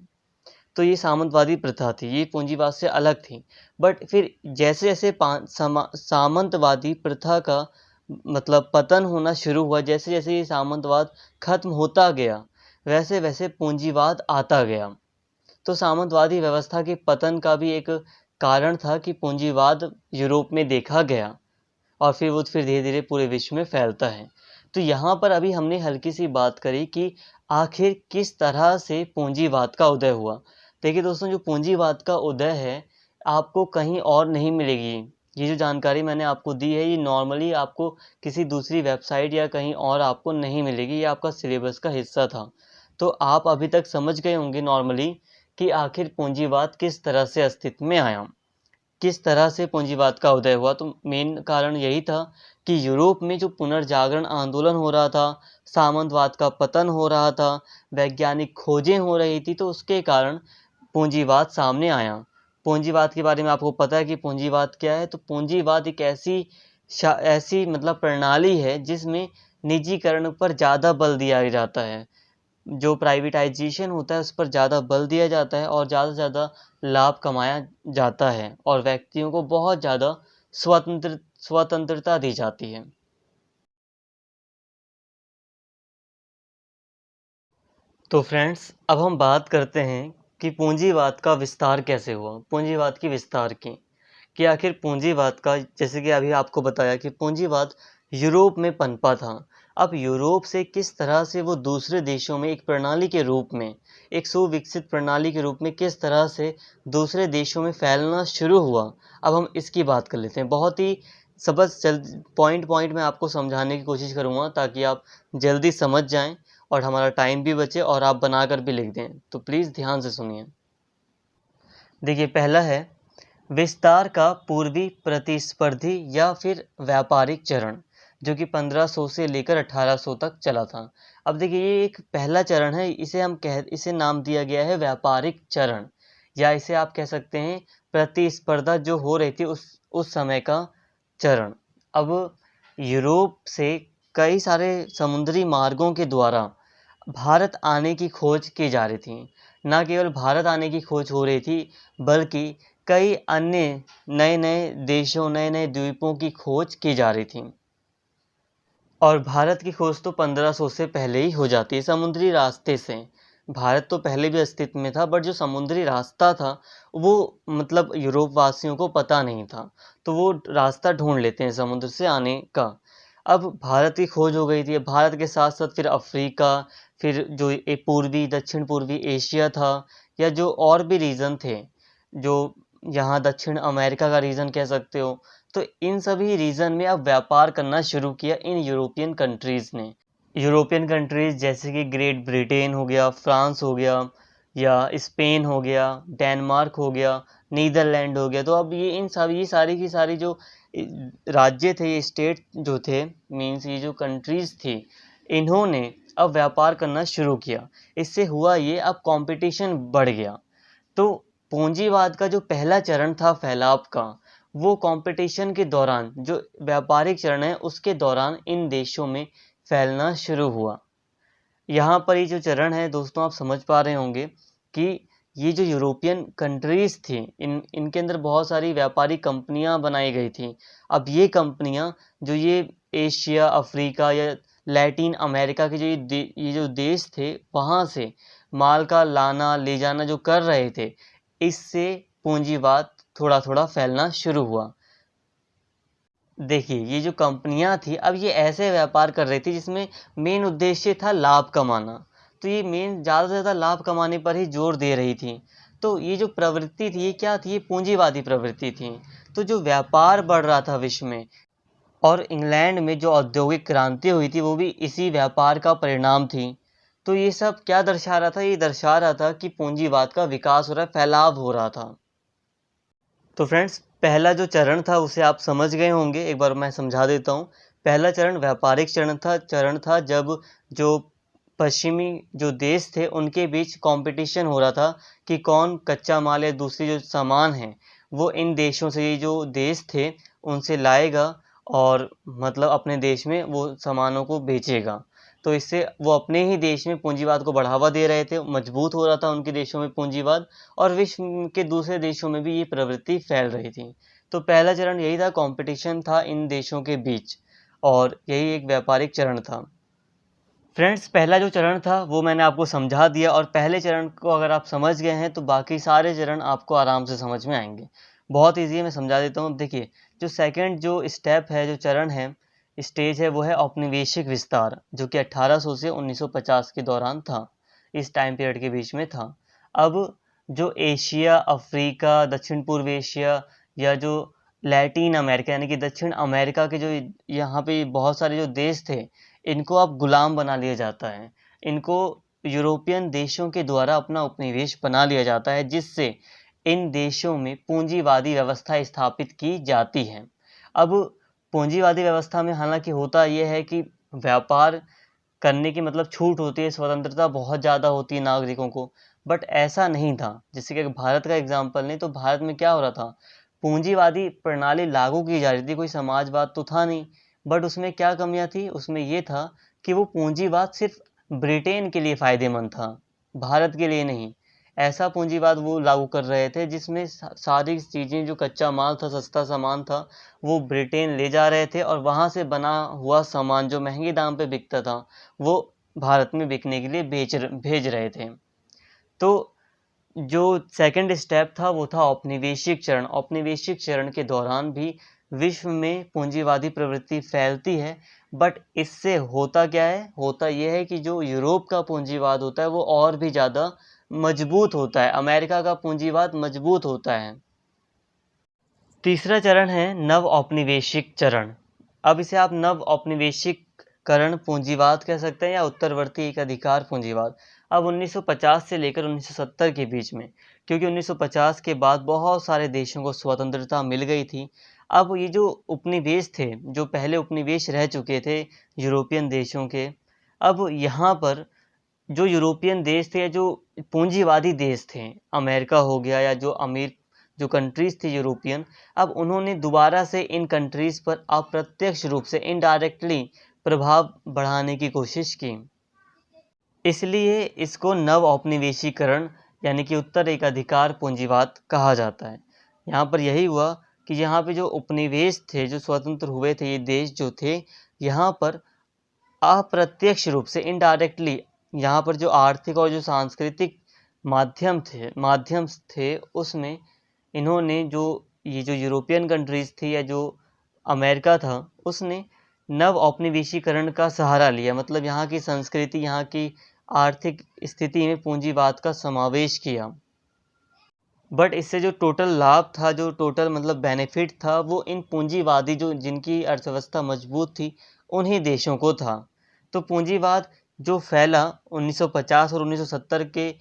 तो ये सामंतवादी प्रथा थी, ये पूंजीवाद से अलग थी। बट फिर जैसे जैसे सामंतवादी प्रथा का मतलब पतन होना शुरू हुआ, जैसे जैसे ये सामंतवाद खत्म होता गया, वैसे वैसे पूंजीवाद आता गया। तो सामंतवादी व्यवस्था के पतन का भी एक कारण था कि पूंजीवाद यूरोप में देखा गया और फिर वो धीरे धीरे पूरे विश्व में फैलता है। तो यहाँ पर अभी हमने हल्की सी बात करी कि आखिर किस तरह से पूंजीवाद का उदय हुआ। देखिए दोस्तों, जो पूंजीवाद का उदय है आपको कहीं और नहीं मिलेगी। ये जो जानकारी मैंने आपको दी है, ये नॉर्मली आपको किसी दूसरी वेबसाइट या कहीं और आपको नहीं मिलेगी। ये आपका सिलेबस का हिस्सा था। तो आप अभी तक समझ गए होंगे नॉर्मली कि आखिर पूंजीवाद किस तरह से अस्तित्व में आया, किस तरह से पूंजीवाद का उदय हुआ। तो मेन कारण यही था कि यूरोप में जो पुनर्जागरण आंदोलन हो रहा था, सामंतवाद का पतन हो रहा था, वैज्ञानिक खोजें हो रही थी, तो उसके कारण पूंजीवाद सामने आया। पूंजीवाद के बारे में आपको पता है कि पूंजीवाद क्या है। तो पूंजीवाद एक ऐसी मतलब प्रणाली है जिसमें निजीकरण पर ज़्यादा बल दिया जाता है। जो प्राइवेटाइजेशन होता है उस पर ज़्यादा बल दिया जाता है और ज़्यादा से ज़्यादा लाभ कमाया जाता है और व्यक्तियों को बहुत ज़्यादा स्वतंत्रता दी जाती है। तो फ्रेंड्स, अब हम बात करते हैं कि पूंजीवाद का विस्तार कैसे हुआ, पूंजीवाद की विस्तार की कि आखिर पूंजीवाद का, जैसे कि अभी आपको बताया कि पूंजीवाद यूरोप में पनपा था। अब यूरोप से किस तरह से वो दूसरे देशों में एक प्रणाली के रूप में, एक सुविकसित प्रणाली के रूप में किस तरह से दूसरे देशों में फैलना शुरू हुआ, अब हम इसकी बात कर लेते हैं। बहुत ही बस जल्द पॉइंट पॉइंट में आपको समझाने की कोशिश करूँगा ताकि आप जल्दी समझ जाएं और हमारा टाइम भी बचे और आप बनाकर भी लिख दें। तो प्लीज़ ध्यान से सुनिए। देखिए, पहला है विस्तार का पूर्वी प्रतिस्पर्धी या फिर व्यापारिक चरण, जो कि 1500 से लेकर 1800 तक चला था। अब देखिए, ये एक पहला चरण है, इसे नाम दिया गया है व्यापारिक चरण, या इसे आप कह सकते हैं प्रतिस्पर्धा जो हो रही थी उस समय का चरण। अब यूरोप से कई सारे समुद्री मार्गों के द्वारा भारत आने की खोज की जा रही थी। न केवल भारत आने की खोज हो रही थी, बल्कि कई अन्य नए-नए देशों, नए-नए द्वीपों की खोज की जा रही थी। और भारत की खोज तो 1500 से पहले ही हो जाती है समुद्री रास्ते से। भारत तो पहले भी अस्तित्व में था, बट जो समुद्री रास्ता था वो मतलब यूरोप वासियों को पता नहीं था, तो वो रास्ता ढूंढ लेते हैं समुद्र से आने का। अब भारत की खोज हो गई थी। भारत के साथ साथ फिर अफ्रीका, फिर जो पूर्वी दक्षिण पूर्वी एशिया था, या जो और भी रीजन थे, जो यहाँ दक्षिण अमेरिका का रीजन कह सकते हो, तो इन सभी रीजन में अब व्यापार करना शुरू किया इन यूरोपियन कंट्रीज़ ने। यूरोपियन कंट्रीज़ जैसे कि ग्रेट ब्रिटेन हो गया, फ्रांस हो गया, या स्पेन हो गया, डेनमार्क हो गया, नीदरलैंड हो गया। तो अब ये सारी की सारी जो राज्य थे, ये स्टेट जो थे, मीन्स ये जो कंट्रीज़ थी, इन्होंने अब व्यापार करना शुरू किया। इससे हुआ ये, अब कंपटीशन बढ़ गया। तो पूंजीवाद का जो पहला चरण था फैलाव का, वो कंपटीशन के दौरान, जो व्यापारिक चरण है उसके दौरान इन देशों में फैलना शुरू हुआ। यहाँ पर ये जो चरण है दोस्तों, आप समझ पा रहे होंगे कि ये जो यूरोपियन कंट्रीज़ थी, इनके अंदर बहुत सारी व्यापारिक कंपनियाँ बनाई गई थी। अब ये कंपनियाँ जो ये एशिया, अफ्रीका या लैटिन अमेरिका के जो ये जो देश थे, वहाँ से माल का लाना ले जाना जो कर रहे थे, इससे पूंजीवाद थोड़ा-थोड़ा फैलना शुरू हुआ। देखिए, ये जो कंपनियाँ थी, अब ये ऐसे व्यापार कर रही थी जिसमें मेन उद्देश्य था लाभ कमाना। तो ये मेन ज़्यादा से ज़्यादा लाभ कमाने पर ही जोर दे रही थी। तो ये जो प्रवृत्ति थी, ये क्या थी? ये पूंजीवादी प्रवृत्ति थी। तो जो व्यापार बढ़ रहा था विश्व में, और इंग्लैंड में जो औद्योगिक क्रांति हुई थी, वो भी इसी व्यापार का परिणाम थी। तो ये सब क्या दर्शा रहा था? ये दर्शा रहा था कि पूंजीवाद का विकास हो रहा है, फैलाव हो रहा था। तो फ्रेंड्स, पहला जो चरण था उसे आप समझ गए होंगे, एक बार मैं समझा देता हूँ। पहला चरण व्यापारिक चरण था जब जो पश्चिमी जो देश थे उनके बीच कंपटीशन हो रहा था कि कौन कच्चा माल या दूसरी जो सामान है वो इन देशों से, ये जो देश थे उनसे लाएगा और मतलब अपने देश में वो सामानों को बेचेगा। तो इससे वो अपने ही देश में पूंजीवाद को बढ़ावा दे रहे थे, मजबूत हो रहा था उनके देशों में पूंजीवाद, और विश्व के दूसरे देशों में भी ये प्रवृत्ति फैल रही थी। तो पहला चरण यही था, कंपटीशन था इन देशों के बीच, और यही एक व्यापारिक चरण था। फ्रेंड्स, पहला जो चरण था वो मैंने आपको समझा दिया, और पहले चरण को अगर आप समझ गए हैं तो बाकी सारे चरण आपको आराम से समझ में आएंगे। बहुत ईजी है, मैं समझा देता हूँ। देखिए, जो सेकंड जो स्टेप है, जो चरण है, स्टेज है, वो है औपनिवेशिक विस्तार, जो कि 1800 से 1950 के दौरान था, इस टाइम पीरियड के बीच में था। अब जो एशिया, अफ्रीका, दक्षिण पूर्व एशिया या जो लैटिन अमेरिका यानी कि दक्षिण अमेरिका के जो यहाँ पे बहुत सारे जो देश थे, इनको अब गुलाम बना लिया जाता है। इनको यूरोपियन देशों के द्वारा अपना उपनिवेश बना लिया जाता है, जिससे इन देशों में पूंजीवादी व्यवस्था स्थापित की जाती है। अब पूंजीवादी व्यवस्था में हालांकि होता यह है कि व्यापार करने की मतलब छूट होती है, स्वतंत्रता बहुत ज़्यादा होती है नागरिकों को, बट ऐसा नहीं था। जैसे कि भारत का एग्जाम्पल लें तो भारत में क्या हो रहा था, पूंजीवादी प्रणाली लागू की जा रही थी, कोई समाजवाद तो था नहीं, बट उसमें क्या कमियां थी? उसमें ये था कि वो पूंजीवाद सिर्फ ब्रिटेन के लिए फ़ायदेमंद था, भारत के लिए नहीं। ऐसा पूंजीवाद वो लागू कर रहे थे जिसमें सारी चीज़ें, जो कच्चा माल था, सस्ता सामान था, वो ब्रिटेन ले जा रहे थे, और वहाँ से बना हुआ सामान जो महंगे दाम पे बिकता था वो भारत में बिकने के लिए भेज रहे थे। तो जो सेकंड स्टेप था वो था औपनिवेशिक चरण। औपनिवेशिक चरण के दौरान भी विश्व में पूंजीवादी प्रवृत्ति फैलती है, बट इससे होता क्या है? होता यह है कि जो यूरोप का पूंजीवाद होता है वो और भी ज़्यादा मजबूत होता है, अमेरिका का पूंजीवाद मजबूत होता है। तीसरा चरण है नव औपनिवेशिक चरण। अब इसे आप नव औपनिवेशिक करण पूंजीवाद कह सकते हैं या उत्तरवर्ती एक अधिकार पूंजीवाद। अब 1950 से लेकर 1970 के बीच में, क्योंकि 1950 के बाद बहुत सारे देशों को स्वतंत्रता मिल गई थी, अब ये जो उपनिवेश थे, जो पहले उपनिवेश रह चुके थे यूरोपियन देशों के, अब यहाँ पर जो यूरोपियन देश थे या जो पूंजीवादी देश थे, अमेरिका हो गया या जो अमीर जो कंट्रीज़ थी यूरोपियन, अब उन्होंने दोबारा से इन कंट्रीज़ पर अप्रत्यक्ष रूप से इनडायरेक्टली प्रभाव बढ़ाने की कोशिश की। इसलिए इसको नव औपनिवेशीकरण यानी कि उत्तर एक अधिकार पूंजीवाद कहा जाता है। यहाँ पर यही हुआ कि यहाँ पे जो उपनिवेश थे, जो स्वतंत्र हुए थे, ये देश जो थे, यहाँ पर अप्रत्यक्ष रूप से इनडायरेक्टली यहाँ पर जो आर्थिक और जो सांस्कृतिक माध्यम थे उसमें इन्होंने जो ये जो यूरोपियन कंट्रीज़ थी या जो अमेरिका था, उसने नव औपनिवेशीकरण का सहारा लिया। मतलब यहाँ की संस्कृति, यहाँ की आर्थिक स्थिति में पूंजीवाद का समावेश किया। बट इससे जो टोटल लाभ था, जो टोटल मतलब बेनिफिट था, वो इन पूंजीवादी जो जिनकी अर्थव्यवस्था मजबूत थी उन्हीं देशों को था। तो पूंजीवाद जो फैला 1950 और 1970 के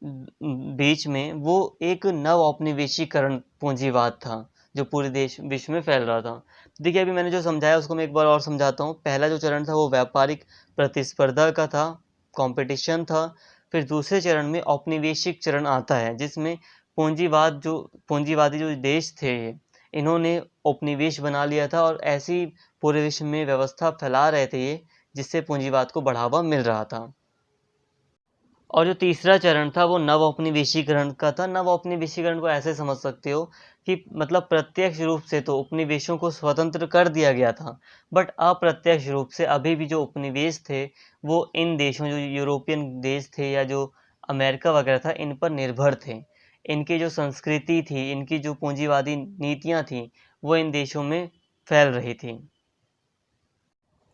बीच में, वो एक नव औपनिवेशीकरण पूंजीवाद था जो पूरे देश विश्व में फैल रहा था। देखिए, अभी मैंने जो समझाया उसको मैं एक बार और समझाता हूँ। पहला जो चरण था वो व्यापारिक प्रतिस्पर्धा का था, कंपटीशन था। फिर दूसरे चरण में औपनिवेशिक चरण आता है, जिसमें पूंजीवादी जो देश थे, इन्होंने उपनिवेश बना लिया था और ऐसी पूरे विश्व में व्यवस्था फैला रहे थे ये, जिससे पूंजीवाद को बढ़ावा मिल रहा था। और जो तीसरा चरण था वो नवौपनिवेशीकरण का था। नवौपनिवेशीकरण को ऐसे समझ सकते हो कि मतलब प्रत्यक्ष रूप से तो उपनिवेशों को स्वतंत्र कर दिया गया था, बट अप्रत्यक्ष रूप से अभी भी जो उपनिवेश थे वो इन देशों, जो यूरोपियन देश थे या जो अमेरिका वगैरह था, इन पर निर्भर थे। इनकी जो संस्कृति थी, इनकी जो पूंजीवादी नीतियाँ थीं, वो इन देशों में फैल रही थी।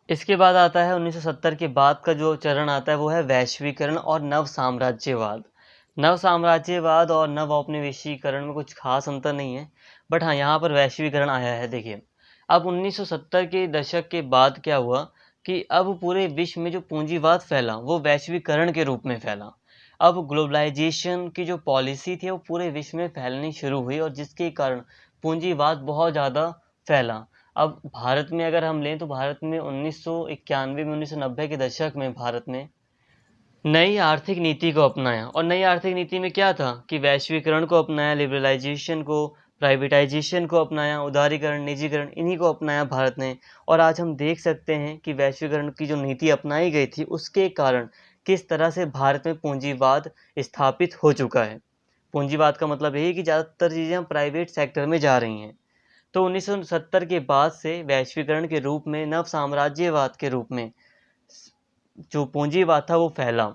इसके बाद आता है 1970 के बाद का जो चरण आता है वो है वैश्वीकरण और नव साम्राज्यवाद। नव साम्राज्यवाद और नव औपनिवेशीकरण में कुछ खास अंतर नहीं है, बट हाँ यहाँ पर वैश्वीकरण आया है। देखिए, अब 1970 के दशक के बाद क्या हुआ कि अब पूरे विश्व में जो पूंजीवाद फैला वो वैश्वीकरण के रूप में फैला। अब ग्लोबलाइजेशन की जो पॉलिसी थी वो पूरे विश्व में फैलनी शुरू हुई, और जिसके कारण पूंजीवाद बहुत ज़्यादा फैला। अब भारत में अगर हम लें तो भारत में 1991 में, 1990 के दशक में भारत ने नई आर्थिक नीति को अपनाया। और नई आर्थिक नीति में क्या था कि वैश्वीकरण को अपनाया, लिबरलाइजेशन को, प्राइवेटाइजेशन को अपनाया, उदारीकरण, निजीकरण, इन्हीं को अपनाया भारत ने। और आज हम देख सकते हैं कि वैश्वीकरण की जो नीति अपनाई गई थी उसके कारण किस तरह से भारत में पूंजीवाद स्थापित हो चुका है। पूंजीवाद का मतलब यही कि ज़्यादातर चीज़ें हम प्राइवेट सेक्टर में जा रही हैं। तो 1970 के बाद से वैश्वीकरण के रूप में, नव साम्राज्यवाद के रूप में जो पूंजीवाद था वो फैला।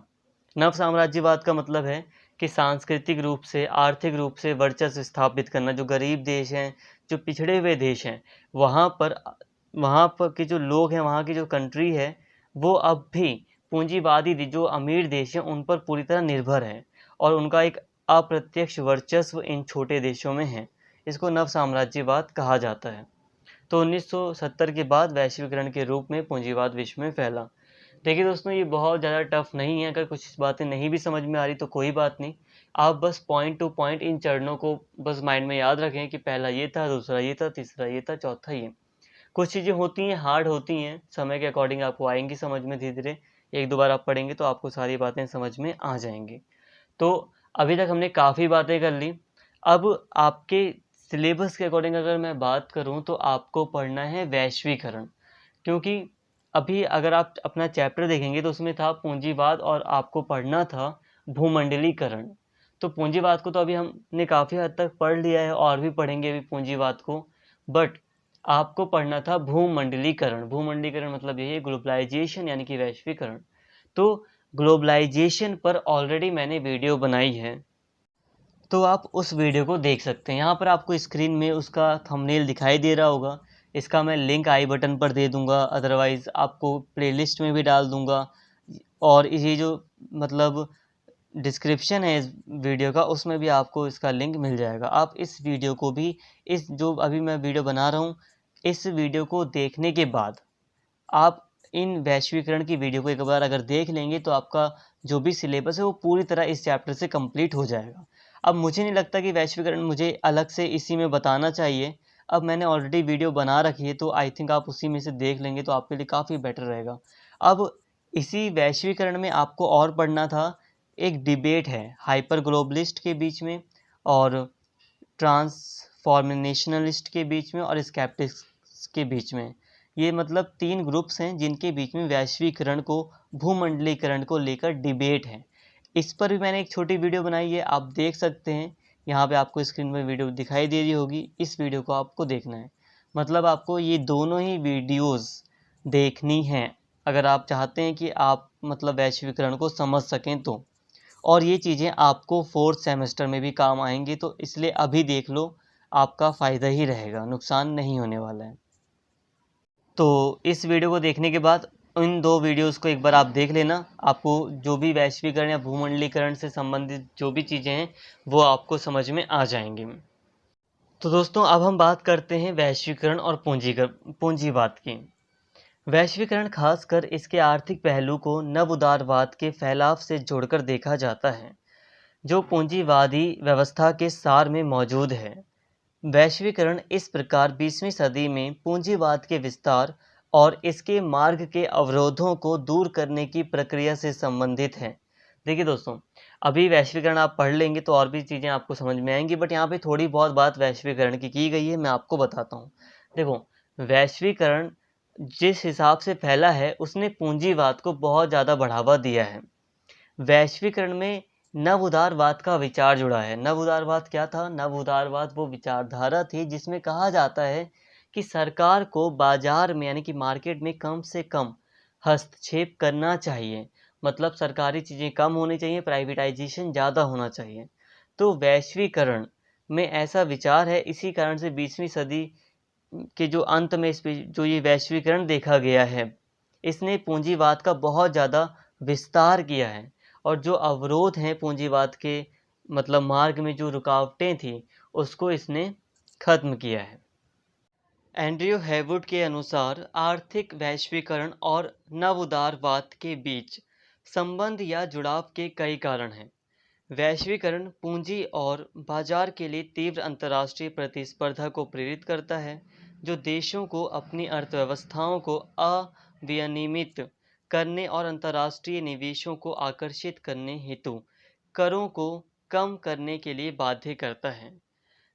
नव साम्राज्यवाद का मतलब है कि सांस्कृतिक रूप से, आर्थिक रूप से वर्चस्व स्थापित करना। जो गरीब देश हैं, जो पिछड़े हुए देश हैं, वहाँ पर के जो लोग हैं, वहाँ की जो कंट्री है, वो अब भी पूंजीवादी जो अमीर देश हैं उन पर पूरी तरह निर्भर है, और उनका एक अप्रत्यक्ष वर्चस्व इन छोटे देशों में है। इसको नव साम्राज्यवाद कहा जाता है। तो 1970 के बाद वैश्वीकरण के रूप में पूंजीवाद विश्व में फैला। देखिए दोस्तों, ये बहुत ज़्यादा टफ नहीं है। अगर कुछ बातें नहीं भी समझ में आ रही तो कोई बात नहीं, आप बस पॉइंट टू पॉइंट इन चरणों को बस माइंड में याद रखें कि पहला ये था, दूसरा ये था, तीसरा ये था, चौथा ये। कुछ चीज़ें होती हैं हार्ड होती हैं, समय के अकॉर्डिंग आपको आएंगी समझ में धीरे धीरे। एक दो बार आप पढ़ेंगे तो आपको सारी बातें समझ में आ जाएंगी। तो अभी तक हमने काफ़ी बातें कर ली। अब आपके सिलेबस के अकॉर्डिंग अगर मैं बात करूं तो आपको पढ़ना है वैश्वीकरण, क्योंकि अभी अगर आप अपना चैप्टर देखेंगे तो उसमें था पूंजीवाद और आपको पढ़ना था भूमंडलीकरण। तो पूंजीवाद को तो अभी हमने काफ़ी हद तक पढ़ लिया है और भी पढ़ेंगे अभी पूंजीवाद को, बट आपको पढ़ना था भूमंडलीकरण। भूमंडलीकरण मतलब यही है ग्लोबलाइजेशन यानी कि वैश्वीकरण। तो ग्लोबलाइजेशन पर ऑलरेडी मैंने वीडियो बनाई है, तो आप उस वीडियो को देख सकते हैं। यहाँ पर आपको स्क्रीन में उसका थंबनेल दिखाई दे रहा होगा। इसका मैं लिंक आई बटन पर दे दूँगा, अदरवाइज़ आपको प्लेलिस्ट में भी डाल दूँगा, और ये जो मतलब डिस्क्रिप्शन है इस वीडियो का उसमें भी आपको इसका लिंक मिल जाएगा। आप इस वीडियो को भी, इस जो अभी मैं वीडियो बना रहा हूँ, इस वीडियो को देखने के बाद आप इन वैश्वीकरण की वीडियो को एक बार अगर देख लेंगे तो आपका जो भी सिलेबस है वो पूरी तरह इस चैप्टर से कंप्लीट हो जाएगा। अब मुझे नहीं लगता कि वैश्वीकरण मुझे अलग से इसी में बताना चाहिए। अब मैंने ऑलरेडी वीडियो बना रखी है तो आई थिंक आप उसी में से देख लेंगे तो आपके लिए काफ़ी बेटर रहेगा। अब इसी वैश्वीकरण में आपको और पढ़ना था, एक डिबेट है हाइपर ग्लोबलिस्ट के बीच में और ट्रांसफॉर्मेशनलिस्ट के बीच में और स्केप्टिक्स के बीच में। ये मतलब 3 ग्रुप्स हैं जिनके बीच में वैश्वीकरण को, भूमंडलीकरण को लेकर डिबेट है। इस पर भी मैंने एक छोटी वीडियो बनाई है, आप देख सकते हैं। यहाँ पे आपको स्क्रीन पर वीडियो दिखाई दे रही होगी, इस वीडियो को आपको देखना है। मतलब आपको ये दोनों ही वीडियोस देखनी हैं अगर आप चाहते हैं कि आप मतलब वैश्वीकरण को समझ सकें तो। और ये चीज़ें आपको 4th सेमेस्टर में भी काम आएंगी, तो इसलिए अभी देख लो, आपका फ़ायदा ही रहेगा, नुकसान नहीं होने वाला है। तो इस वीडियो को देखने के बाद इन 2 वीडियोस को एक बार आप देख लेना। आपको जो भी वैश्वीकरण या भूमंडलीकरण से संबंधित जो भी चीज़ें हैं वो आपको समझ में आ जाएंगी। तो दोस्तों, अब हम बात करते हैं वैश्वीकरण और पूंजीवाद की। वैश्वीकरण खासकर इसके आर्थिक पहलू को नव उदारवाद के फैलाव से जोड़कर देखा जाता है, जो पूंजीवादी व्यवस्था के सार में मौजूद है। वैश्वीकरण इस प्रकार 20वीं सदी में पूंजीवाद के विस्तार और इसके मार्ग के अवरोधों को दूर करने की प्रक्रिया से संबंधित है। देखिए दोस्तों, अभी वैश्वीकरण आप पढ़ लेंगे तो और भी चीज़ें आपको समझ में आएंगी, बट यहाँ पे थोड़ी बहुत बात वैश्वीकरण की गई है, मैं आपको बताता हूँ। देखो, वैश्वीकरण जिस हिसाब से फैला है उसने पूंजीवाद को बहुत ज़्यादा बढ़ावा दिया है। वैश्वीकरण में नव उदारवाद का विचार जुड़ा है। नव उदारवाद क्या था? नव उदारवाद वो विचारधारा थी जिसमें कहा जाता है कि सरकार को बाजार में यानी कि मार्केट में कम से कम हस्तक्षेप करना चाहिए। मतलब सरकारी चीज़ें कम होनी चाहिए, प्राइवेटाइजेशन ज़्यादा होना चाहिए। तो वैश्वीकरण में ऐसा विचार है, इसी कारण से 20वीं सदी के जो अंत में इस पे जो ये वैश्वीकरण देखा गया है, इसने पूंजीवाद का बहुत ज़्यादा विस्तार किया है। और जो अवरोध हैं पूंजीवाद के मतलब मार्ग में, जो रुकावटें थी, उसको इसने खत्म किया है। एंड्रयू हैवुड के अनुसार आर्थिक वैश्वीकरण और नवउदारवाद के बीच संबंध या जुड़ाव के कई कारण हैं। वैश्वीकरण पूंजी और बाजार के लिए तीव्र अंतर्राष्ट्रीय प्रतिस्पर्धा को प्रेरित करता है, जो देशों को अपनी अर्थव्यवस्थाओं को अविनियमित करने और अंतर्राष्ट्रीय निवेशों को आकर्षित करने हेतु करों को कम करने के लिए बाध्य करता है।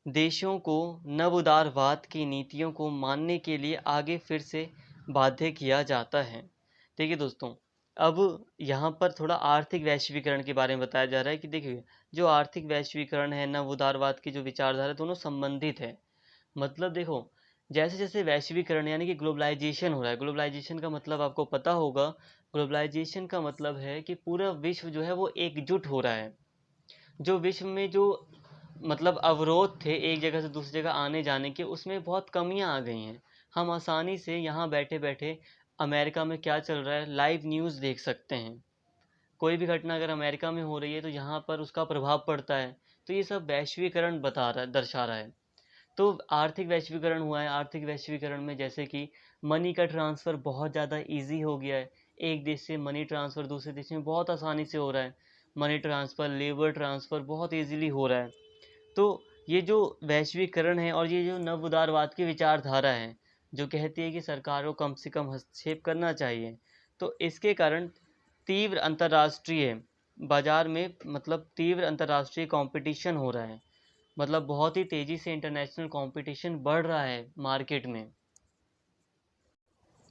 देशों को नवउदारवाद की नीतियों को मानने के लिए आगे फिर से बाध्य किया जाता है। देखिए दोस्तों, अब यहाँ पर थोड़ा आर्थिक वैश्वीकरण के बारे में बताया जा रहा है कि देखिए, जो आर्थिक वैश्वीकरण है, नवउदारवाद की जो विचारधारा, दोनों संबंधित है। मतलब देखो, जैसे जैसे वैश्वीकरण यानी कि ग्लोबलाइजेशन हो रहा है, ग्लोबलाइजेशन का मतलब आपको पता होगा, ग्लोबलाइजेशन का मतलब है कि पूरा विश्व जो है वो एकजुट हो रहा है। जो विश्व में जो मतलब अवरोध थे एक जगह से दूसरी जगह आने जाने के, उसमें बहुत कमियां आ गई हैं। हम आसानी से यहाँ बैठे बैठे अमेरिका में क्या चल रहा है लाइव न्यूज़ देख सकते हैं। कोई भी घटना अगर अमेरिका में हो रही है तो यहाँ पर उसका प्रभाव पड़ता है। तो ये सब वैश्वीकरण बता रहा है, दर्शा रहा है। तो आर्थिक वैश्वीकरण हुआ है। आर्थिक वैश्वीकरण में जैसे कि मनी का ट्रांसफ़र बहुत ज़्यादा इजी हो गया है। एक देश से मनी ट्रांसफ़र दूसरे देश में बहुत आसानी से हो रहा है। मनी ट्रांसफ़र, लेबर ट्रांसफ़र बहुत इजीली हो रहा है। तो ये जो वैश्वीकरण है और ये जो नव उदारवाद की विचारधारा है, जो कहती है कि सरकार को कम से कम हस्तक्षेप करना चाहिए, तो इसके कारण तीव्र अंतर्राष्ट्रीय बाजार में मतलब तीव्र अंतर्राष्ट्रीय कंपटीशन हो रहा है। मतलब बहुत ही तेज़ी से इंटरनेशनल कंपटीशन बढ़ रहा है मार्केट में।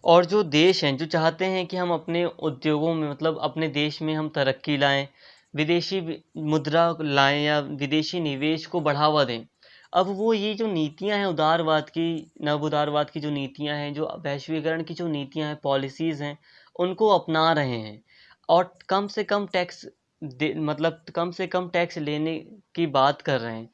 और जो देश हैं जो चाहते हैं कि हम अपने उद्योगों में मतलब अपने देश में हम तरक्की लाएं, विदेशी मुद्रा लाएं या विदेशी निवेश को बढ़ावा दें, अब वो ये जो नीतियां हैं उदारवाद की, नव उदारवाद की जो नीतियां हैं, जो वैश्वीकरण की जो नीतियां हैं, पॉलिसीज़ हैं, उनको अपना रहे हैं। और कम से कम टैक्स मतलब कम से कम टैक्स लेने की बात कर रहे हैं,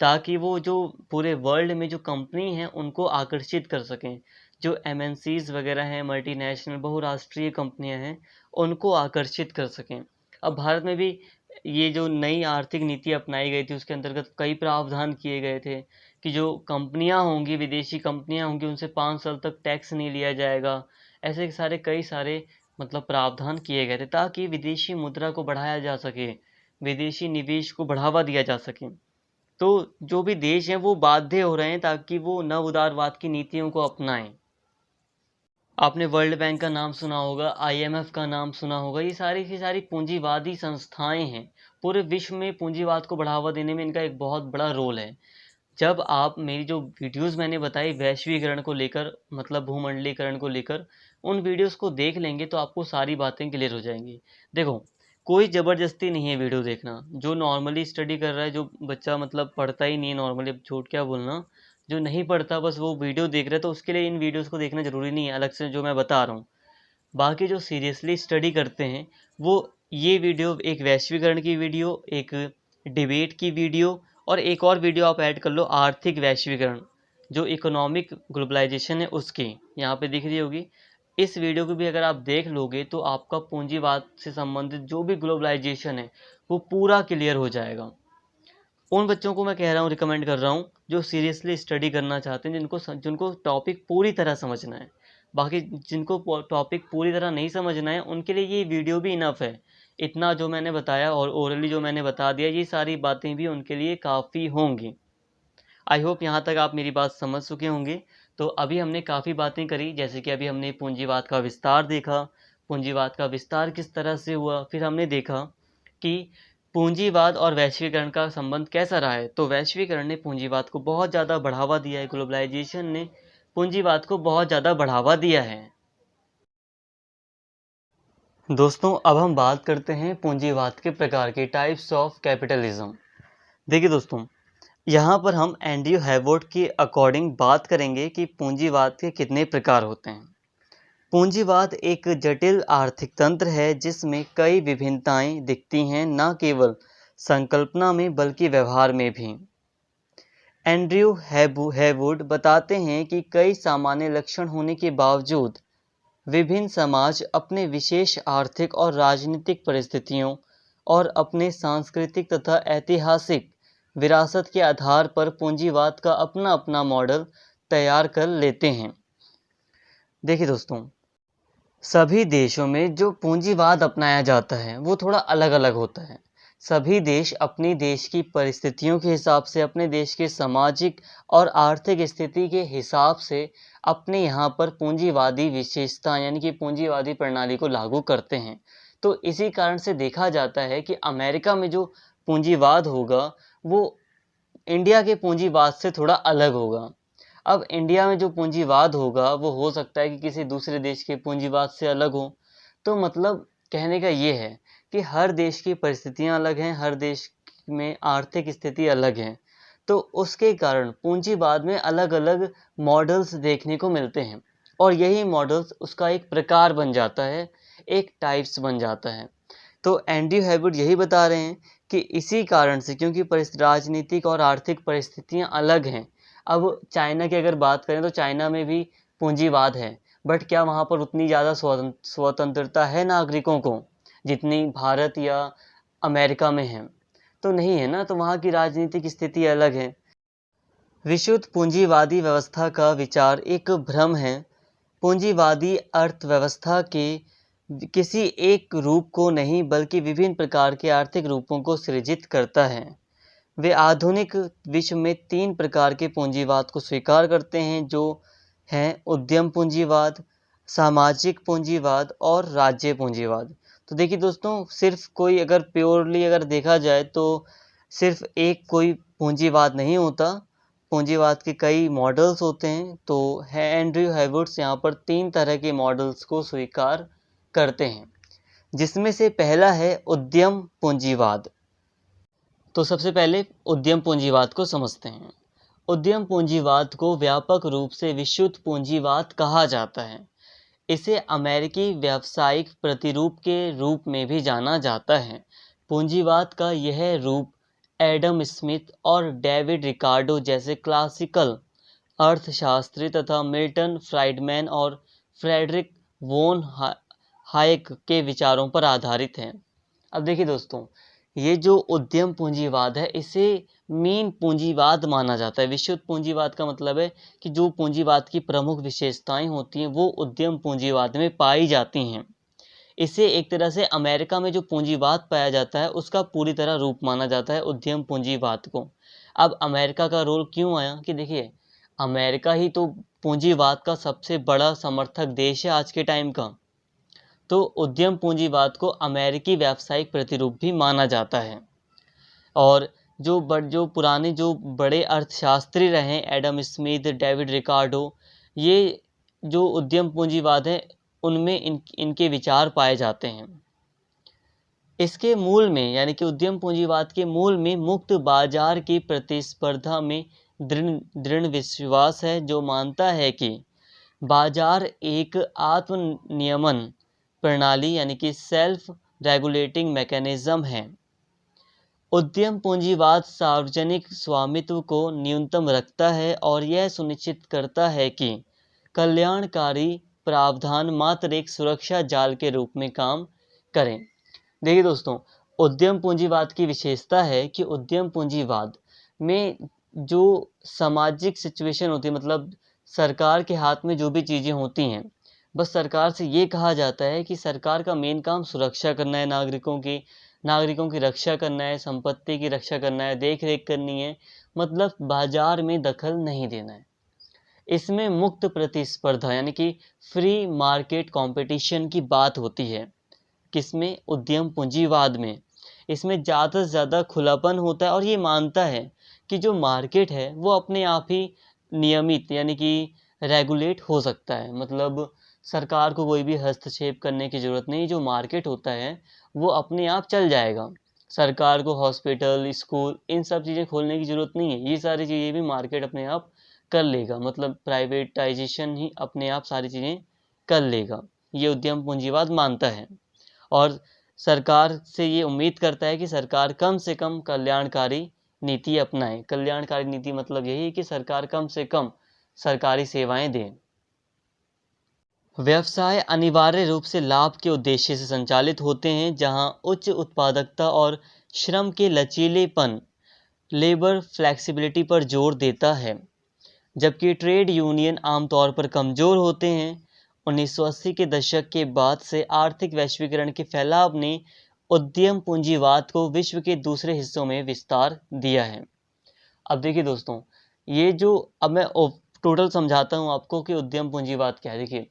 ताकि वो जो पूरे वर्ल्ड में जो कंपनी हैं उनको आकर्षित कर सकें। जो एमएनसीज़ वगैरह हैं, मल्टीनेशनल बहुराष्ट्रीय कंपनियां हैं, उनको आकर्षित कर सकें। अब भारत में भी ये जो नई आर्थिक नीति अपनाई गई थी, उसके अंतर्गत कई प्रावधान किए गए थे कि जो कंपनियां होंगी, विदेशी कंपनियां होंगी, उनसे 5 साल तक टैक्स नहीं लिया जाएगा। ऐसे सारे कई सारे मतलब प्रावधान किए गए थे ताकि विदेशी मुद्रा को बढ़ाया जा सके, विदेशी निवेश को बढ़ावा दिया जा सके। तो जो भी देश हैं वो बाध्य हो रहे हैं ताकि वो नव उदारवाद की नीतियों को अपनाएं। आपने वर्ल्ड बैंक का नाम सुना होगा, आईएमएफ का नाम सुना होगा। ये सारी की सारी पूंजीवादी संस्थाएं हैं। पूरे विश्व में पूंजीवाद को बढ़ावा देने में इनका एक बहुत बड़ा रोल है। जब आप मेरी जो वीडियोस मैंने बताई वैश्वीकरण को लेकर, मतलब भूमंडलीकरण को लेकर, उन वीडियोस को देख लेंगे तो आपको सारी बातें क्लियर हो जाएंगी। देखो, कोई ज़बरदस्ती नहीं है वीडियो देखना। जो नॉर्मली स्टडी कर रहा है, जो बच्चा मतलब पढ़ता ही नहीं है नॉर्मली, अब झूठ क्या बोलना, जो नहीं पढ़ता बस वो वीडियो देख रहा है, तो उसके लिए इन वीडियोस को देखना ज़रूरी नहीं है अलग से जो मैं बता रहा हूँ। बाकी जो सीरियसली स्टडी करते हैं वो ये वीडियो, एक वैश्वीकरण की वीडियो, एक डिबेट की वीडियो, और एक और वीडियो आप ऐड कर लो आर्थिक वैश्वीकरण, जो इकोनॉमिक ग्लोबलाइजेशन है उसकी, यहाँ पे दिख रही होगी। इस वीडियो को भी अगर आप देख लोगे तो आपका पूंजीवाद से संबंधित जो भी ग्लोबलाइजेशन है वो पूरा क्लियर हो जाएगा। उन बच्चों को मैं कह रहा हूँ, रिकमेंड कर रहा हूँ, जो सीरियसली स्टडी करना चाहते हैं, जिनको टॉपिक पूरी तरह समझना है। बाकी जिनको टॉपिक पूरी तरह नहीं समझना है उनके लिए ये वीडियो भी इनफ है। इतना जो मैंने बताया और ओरली जो मैंने बता दिया, ये सारी बातें भी उनके लिए काफ़ी होंगी। आई होप यहाँ तक आप मेरी बात समझ चुके होंगे। तो अभी हमने काफ़ी बातें करी, जैसे कि अभी हमने पूंजीवाद का विस्तार देखा, पूंजीवाद का विस्तार किस तरह से हुआ, फिर हमने देखा कि पूंजीवाद और वैश्वीकरण का संबंध कैसा रहा है। तो वैश्वीकरण ने पूंजीवाद को बहुत ज़्यादा बढ़ावा दिया है, ग्लोबलाइजेशन ने पूंजीवाद को बहुत ज़्यादा बढ़ावा दिया है। दोस्तों, अब हम बात करते हैं पूंजीवाद के प्रकार के टाइप्स ऑफ कैपिटलिज्म। देखिए दोस्तों, यहाँ पर हम एंड्रयू हैवॉर्ड के अकॉर्डिंग बात करेंगे कि पूंजीवाद के कितने प्रकार होते हैं। पूंजीवाद एक जटिल आर्थिक तंत्र है जिसमें कई विभिन्नताएं दिखती हैं, न केवल संकल्पना में बल्कि व्यवहार में भी। एंड्रयू हैवॉर्ड बताते हैं कि कई सामान्य लक्षण होने के बावजूद विभिन्न समाज अपने विशेष आर्थिक और राजनीतिक परिस्थितियों और अपने सांस्कृतिक तथा ऐतिहासिक विरासत के आधार पर पूंजीवाद का अपना अपना मॉडल तैयार कर लेते हैं। देखिए दोस्तों, सभी देशों में जो पूंजीवाद अपनाया जाता है वो थोड़ा अलग अलग होता है। सभी देश अपनी देश की परिस्थितियों के हिसाब से, अपने देश के सामाजिक और आर्थिक स्थिति के हिसाब से अपने यहाँ पर पूंजीवादी विशेषता यानी कि पूंजीवादी प्रणाली को लागू करते हैं। तो इसी कारण से देखा जाता है कि अमेरिका में जो पूंजीवाद होगा वो इंडिया के पूंजीवाद से थोड़ा अलग होगा। अब इंडिया में जो पूंजीवाद होगा वो हो सकता है कि किसी दूसरे देश के पूंजीवाद से अलग हो। तो मतलब कहने का ये है कि हर देश की परिस्थितियां अलग हैं, हर देश में आर्थिक स्थिति अलग है। तो उसके कारण पूंजीवाद में अलग अलग मॉडल्स देखने को मिलते हैं और यही मॉडल्स उसका एक प्रकार बन जाता है, एक टाइप्स बन जाता है। तो एंड्रयू हैवॉर्ड यही बता रहे हैं कि इसी कारण से, क्योंकि राजनीतिक और आर्थिक परिस्थितियां अलग हैं। अब चाइना की अगर बात करें तो चाइना में भी पूंजीवाद है, बट क्या वहाँ पर उतनी ज़्यादा स्वतंत्रता है नागरिकों को जितनी भारत या अमेरिका में है? तो नहीं है ना। तो वहाँ की राजनीतिक स्थिति अलग है। विशुद्ध पूंजीवादी व्यवस्था का विचार एक भ्रम है। पूंजीवादी अर्थव्यवस्था के किसी एक रूप को नहीं बल्कि विभिन्न प्रकार के आर्थिक रूपों को सृजित करता है। वे आधुनिक विश्व में 3 प्रकार के पूंजीवाद को स्वीकार करते हैं, जो हैं उद्यम पूंजीवाद, सामाजिक पूंजीवाद और राज्य पूंजीवाद। तो देखिए दोस्तों, सिर्फ कोई अगर प्योरली अगर देखा जाए तो सिर्फ एक कोई पूंजीवाद नहीं होता, पूंजीवाद के कई मॉडल्स होते हैं। तो एंड्रयू हैवॉर्ड यहाँ पर 3 तरह के मॉडल्स को स्वीकार करते हैं, जिसमें से पहला है उद्यम पूंजीवाद। तो सबसे पहले उद्यम पूंजीवाद को समझते हैं। उद्यम पूंजीवाद को व्यापक रूप से विशुद्ध पूंजीवाद कहा जाता है। इसे अमेरिकी व्यावसायिक प्रतिरूप के रूप में भी जाना जाता है। पूंजीवाद का यह रूप एडम स्मिथ और डेविड रिकार्डो जैसे क्लासिकल अर्थशास्त्री तथा मिल्टन फ्राइडमैन और फ्रेडरिक वोन हायक के विचारों पर आधारित है। अब देखिए दोस्तों, ये जो उद्यम पूंजीवाद है इसे मीन पूंजीवाद माना जाता है। विशुद्ध पूंजीवाद का मतलब है कि जो पूंजीवाद की प्रमुख विशेषताएं होती हैं वो उद्यम पूंजीवाद में पाई जाती हैं। इसे एक तरह से अमेरिका में जो पूंजीवाद पाया जाता है उसका पूरी तरह रूप माना जाता है उद्यम पूंजीवाद को। अब अमेरिका का रोल क्यों आया कि देखिए, अमेरिका ही तो पूंजीवाद का सबसे बड़ा समर्थक देश है आज के टाइम का। तो उद्यम पूंजीवाद को अमेरिकी व्यावसायिक प्रतिरूप भी माना जाता है। और जो पुराने जो बड़े अर्थशास्त्री रहे, एडम स्मिथ, डेविड रिकार्डो, ये जो उद्यम पूंजीवाद है उनमें इनके विचार पाए जाते हैं। इसके मूल में यानी कि उद्यम पूंजीवाद के मूल में मुक्त बाजार की प्रतिस्पर्धा में दृढ़ विश्वास है, जो मानता है कि बाजार एक आत्मनियमन प्रणाली यानी कि सेल्फ रेगुलेटिंग मैकेनिज्म है। उद्यम पूंजीवाद सार्वजनिक स्वामित्व को न्यूनतम रखता है और यह सुनिश्चित करता है कि कल्याणकारी प्रावधान मात्र एक सुरक्षा जाल के रूप में काम करें। देखिए दोस्तों, उद्यम पूंजीवाद की विशेषता है कि उद्यम पूंजीवाद में जो सामाजिक सिचुएशन होती है, मतलब सरकार के हाथ में जो भी चीज़ें होती हैं, बस सरकार से ये कहा जाता है कि सरकार का मेन काम सुरक्षा करना है, नागरिकों की रक्षा करना है, संपत्ति की रक्षा करना है, देख रेख करनी है, मतलब बाजार में दखल नहीं देना है। इसमें मुक्त प्रतिस्पर्धा यानी कि फ्री मार्केट कंपटीशन की बात होती है। किसमें? उद्यम पूंजीवाद में। इसमें ज़्यादा से ज़्यादा खुलापन होता है और ये मानता है कि जो मार्केट है वो अपने आप ही नियमित यानी कि रेगुलेट हो सकता है। मतलब सरकार को कोई भी हस्तक्षेप करने की ज़रूरत नहीं। जो मार्केट होता है वो अपने आप चल जाएगा। सरकार को हॉस्पिटल, स्कूल इन सब चीज़ें खोलने की ज़रूरत नहीं है। ये सारी चीज़ें भी मार्केट अपने आप कर लेगा, मतलब प्राइवेटाइजेशन ही अपने आप सारी चीज़ें कर लेगा। ये उद्यम पूंजीवाद मानता है और सरकार से ये उम्मीद करता है कि सरकार कम से कम कल्याणकारी नीति अपनाए। कल्याणकारी नीति मतलब यही है कि सरकार कम से कम सरकारी सेवाएं दे। व्यवसाय अनिवार्य रूप से लाभ के उद्देश्य से संचालित होते हैं, जहां उच्च उत्पादकता और श्रम के लचीलेपन लेबर फ्लेक्सिबिलिटी पर जोर देता है, जबकि ट्रेड यूनियन आमतौर पर कमज़ोर होते हैं। 1980 के दशक के बाद से आर्थिक वैश्वीकरण के फैलाव ने उद्यम पूंजीवाद को विश्व के दूसरे हिस्सों में विस्तार दिया है। अब देखिए दोस्तों, ये जो अब मैं टोटल समझाता हूँ आपको कि उद्यम पूंजीवाद क्या है। देखिए,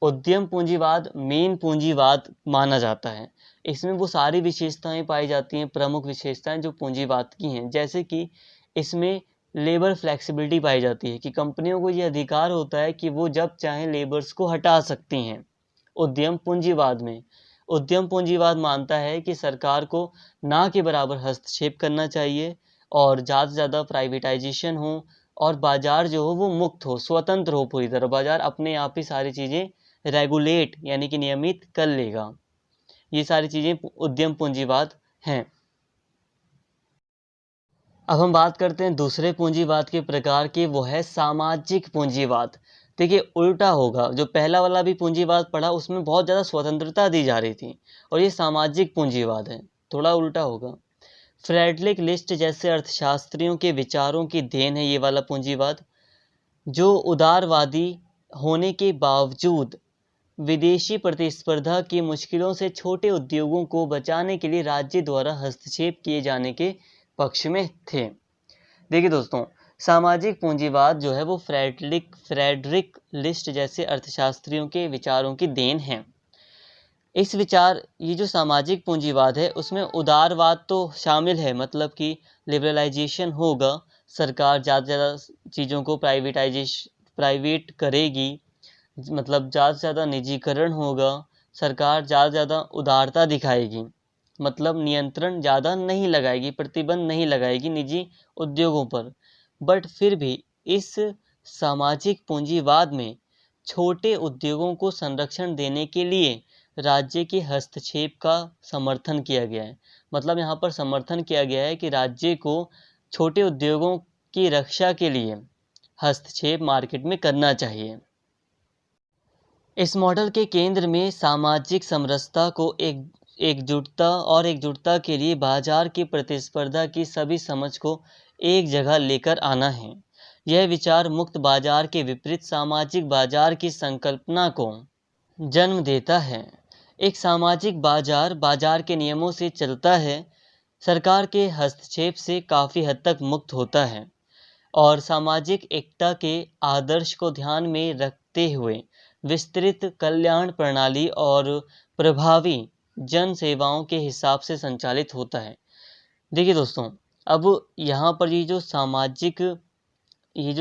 उद्यम पूंजीवाद मेन पूंजीवाद माना जाता है। इसमें वो सारी विशेषताएं पाई जाती हैं, प्रमुख विशेषताएं जो पूंजीवाद की हैं, जैसे कि इसमें लेबर फ्लेक्सिबिलिटी पाई जाती है कि कंपनियों को ये अधिकार होता है कि वो जब चाहें लेबर्स को हटा सकती हैं। उद्यम पूंजीवाद मानता है कि सरकार को ना के बराबर हस्तक्षेप करना चाहिए और ज़्यादा से ज़्यादा प्राइवेटाइजेशन हो और बाजार जो हो वो मुक्त हो, स्वतंत्र हो पूरी तरह। बाजार अपने आप ही सारी चीज़ें रेगुलेट यानी कि नियमित कर लेगा। ये सारी चीज़ें उद्यम पूंजीवाद हैं। अब हम बात करते हैं दूसरे पूंजीवाद के प्रकार की, वो है सामाजिक पूंजीवाद। देखिए, उल्टा होगा। जो पहला वाला भी पूंजीवाद पढ़ा उसमें बहुत ज़्यादा स्वतंत्रता दी जा रही थी और ये सामाजिक पूंजीवाद है, थोड़ा उल्टा होगा। फ्रेडरिक लिस्ट जैसे अर्थशास्त्रियों के विचारों की देन है ये वाला पूंजीवाद, जो उदारवादी होने के बावजूद विदेशी प्रतिस्पर्धा की मुश्किलों से छोटे उद्योगों को बचाने के लिए राज्य द्वारा हस्तक्षेप किए जाने के पक्ष में थे। देखिए दोस्तों, सामाजिक पूंजीवाद जो है वो फ्रेडरिक लिस्ट जैसे अर्थशास्त्रियों के विचारों की देन है। ये जो सामाजिक पूंजीवाद है उसमें उदारवाद तो शामिल है, मतलब कि लिबरलाइजेशन होगा, सरकार ज़्यादा से ज़्यादा चीज़ों को प्राइवेट करेगी, मतलब ज़्यादा से ज़्यादा निजीकरण होगा, सरकार ज़्यादा से ज़्यादा उदारता दिखाएगी, मतलब नियंत्रण ज़्यादा नहीं लगाएगी, प्रतिबंध नहीं लगाएगी निजी उद्योगों पर। बट फिर भी इस सामाजिक पूंजीवाद में छोटे उद्योगों को संरक्षण देने के लिए राज्य के हस्तक्षेप का समर्थन किया गया है। मतलब यहाँ पर समर्थन किया गया है कि राज्य को छोटे उद्योगों की रक्षा के लिए हस्तक्षेप मार्केट में करना चाहिए। इस मॉडल के केंद्र में सामाजिक समरसता को एकजुटता के लिए बाजार की प्रतिस्पर्धा की सभी समझ को एक जगह लेकर आना है। यह विचार मुक्त बाजार के विपरीत सामाजिक बाजार की संकल्पना को जन्म देता है। एक सामाजिक बाजार के नियमों से चलता है, सरकार के हस्तक्षेप से काफ़ी हद तक मुक्त होता है और सामाजिक एकता के आदर्श को ध्यान में रखते हुए विस्तृत कल्याण प्रणाली और प्रभावी जन सेवाओं के हिसाब से संचालित होता है। देखिए दोस्तों, अब यहाँ पर ये जो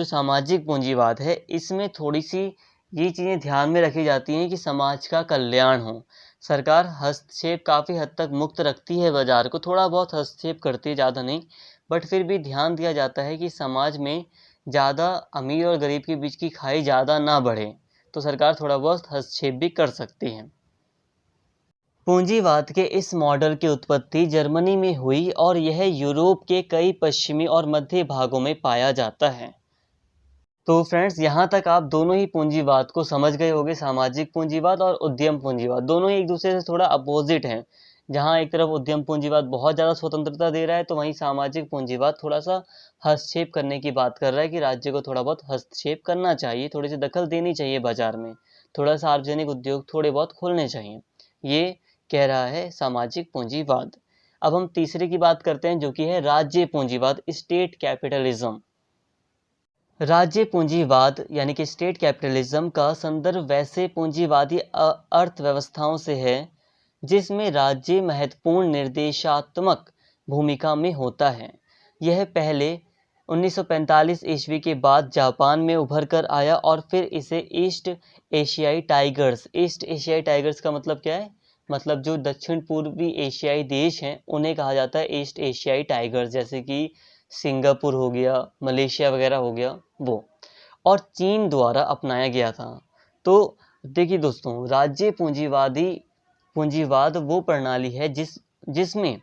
सामाजिक पूंजीवाद है, इसमें थोड़ी सी ये चीज़ें ध्यान में रखी जाती हैं कि समाज का कल्याण हो। सरकार हस्तक्षेप काफ़ी हद तक मुक्त रखती है, बाजार को थोड़ा बहुत हस्तक्षेप करती है, ज़्यादा नहीं, बट फिर भी ध्यान दिया जाता है कि समाज में ज़्यादा अमीर और गरीब के बीच की खाई ज़्यादा ना बढ़े, तो सरकार थोड़ा बहुत हस्तक्षेप भी कर सकती है। पूंजीवाद के इस मॉडल की उत्पत्ति जर्मनी में हुई और यह यूरोप के कई पश्चिमी और मध्य भागों में पाया जाता है। तो फ्रेंड्स, यहाँ तक आप दोनों ही पूंजीवाद को समझ गए होंगे। सामाजिक पूंजीवाद और उद्यम पूंजीवाद दोनों ही एक दूसरे से थोड़ा अपोजिट हैं। जहाँ एक तरफ उद्यम पूंजीवाद बहुत ज़्यादा स्वतंत्रता दे रहा है, तो वहीं सामाजिक पूंजीवाद थोड़ा सा हस्तक्षेप करने की बात कर रहा है कि राज्य को थोड़ा बहुत हस्तक्षेप करना चाहिए, थोड़ी सी दखल देनी चाहिए बाजार में, थोड़ा सार्वजनिक उद्योग थोड़े बहुत खोलने चाहिए, ये कह रहा है सामाजिक पूंजीवाद। अब हम तीसरे की बात करते हैं, जो कि है राज्य पूंजीवाद, स्टेट कैपिटलिज्म। राज्य पूंजीवाद यानी कि स्टेट कैपिटलिज्म का संदर्भ वैसे पूंजीवादी अर्थव्यवस्थाओं से है जिसमें राज्य महत्वपूर्ण निर्देशात्मक भूमिका में होता है। यह पहले 1945 ईस्वी के बाद जापान में उभर कर आया और फिर इसे ईस्ट एशियाई टाइगर्स का मतलब क्या है? मतलब जो दक्षिण पूर्वी एशियाई देश हैं उन्हें कहा जाता है ईस्ट एशियाई टाइगर्स, जैसे कि सिंगापुर हो गया, मलेशिया वगैरह हो गया वो, और चीन द्वारा अपनाया गया था। तो देखिए दोस्तों, राज्य पूंजीवाद वो प्रणाली है जिसमें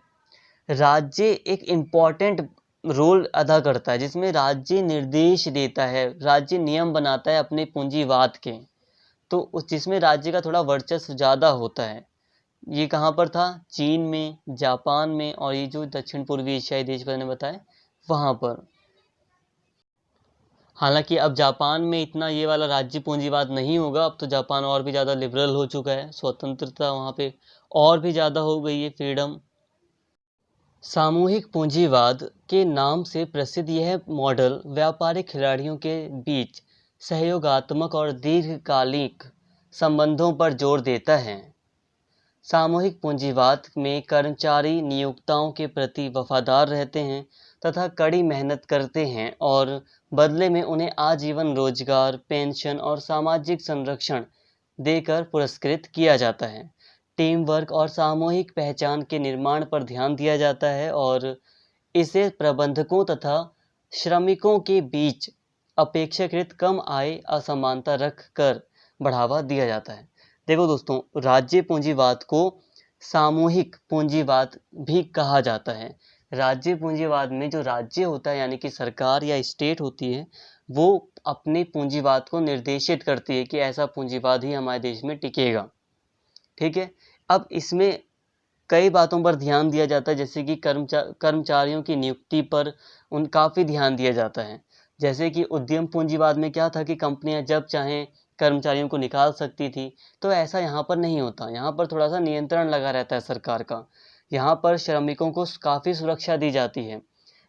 राज्य एक इम्पॉर्टेंट रोल अदा करता है, जिसमें राज्य निर्देश देता है, राज्य नियम बनाता है अपने पूंजीवाद के, तो जिसमें राज्य का थोड़ा वर्चस्व ज़्यादा होता है। ये कहाँ पर था? चीन में, जापान में, और ये जो दक्षिण पूर्वी एशियाई देश मैंने बताए वहाँ पर। हालांकि अब जापान में इतना ये वाला राज्य पूंजीवाद नहीं होगा, अब तो जापान और भी ज़्यादा लिबरल हो चुका है, स्वतंत्रता वहाँ पे और भी ज़्यादा हो गई है, फ्रीडम। सामूहिक पूंजीवाद के नाम से प्रसिद्ध यह मॉडल व्यापारिक खिलाड़ियों के बीच सहयोगात्मक और दीर्घकालिक संबंधों पर जोर देता है। सामूहिक पूंजीवाद में कर्मचारी नियोक्ताओं के प्रति वफादार रहते हैं तथा कड़ी मेहनत करते हैं और बदले में उन्हें आजीवन रोजगार, पेंशन और सामाजिक संरक्षण देकर पुरस्कृत किया जाता है। टीम वर्क और सामूहिक पहचान के निर्माण पर ध्यान दिया जाता है और इसे प्रबंधकों तथा श्रमिकों के बीच अपेक्षाकृत कम आय असमानता रख कर बढ़ावा दिया जाता है। देखो दोस्तों, राज्य पूंजीवाद को सामूहिक पूंजीवाद भी कहा जाता है। राज्य पूंजीवाद में जो राज्य होता है यानी कि सरकार या स्टेट होती है, वो अपने पूंजीवाद को निर्देशित करती है कि ऐसा पूंजीवाद ही हमारे देश में टिकेगा। ठीक है, अब इसमें कई बातों पर ध्यान दिया जाता है, जैसे कि कर्मचारियों की नियुक्ति पर काफ़ी ध्यान दिया जाता है। जैसे कि उद्यम पूंजीवाद में क्या था कि कंपनियां जब चाहें कर्मचारियों को निकाल सकती थी, तो ऐसा यहाँ पर नहीं होता। यहाँ पर थोड़ा सा नियंत्रण लगा रहता है सरकार का। यहाँ पर श्रमिकों को काफ़ी सुरक्षा दी जाती है,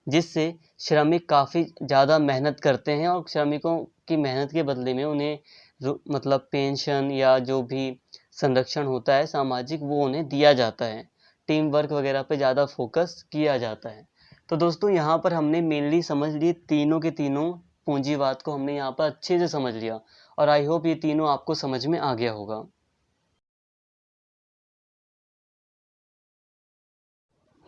जिससे श्रमिक काफ़ी ज़्यादा मेहनत करते हैं और श्रमिकों की मेहनत के बदले में उन्हें मतलब पेंशन या जो भी संरक्षण होता है सामाजिक, वो उन्हें दिया जाता है। टीम वर्क वगैरह पे ज़्यादा फोकस किया जाता है। तो दोस्तों, यहाँ पर हमने मेनली समझ लिए तीनों के तीनों पूंजीवाद को हमने यहाँ पर अच्छे से समझ लिया, और आई होप ये तीनों आपको समझ में आ गया होगा।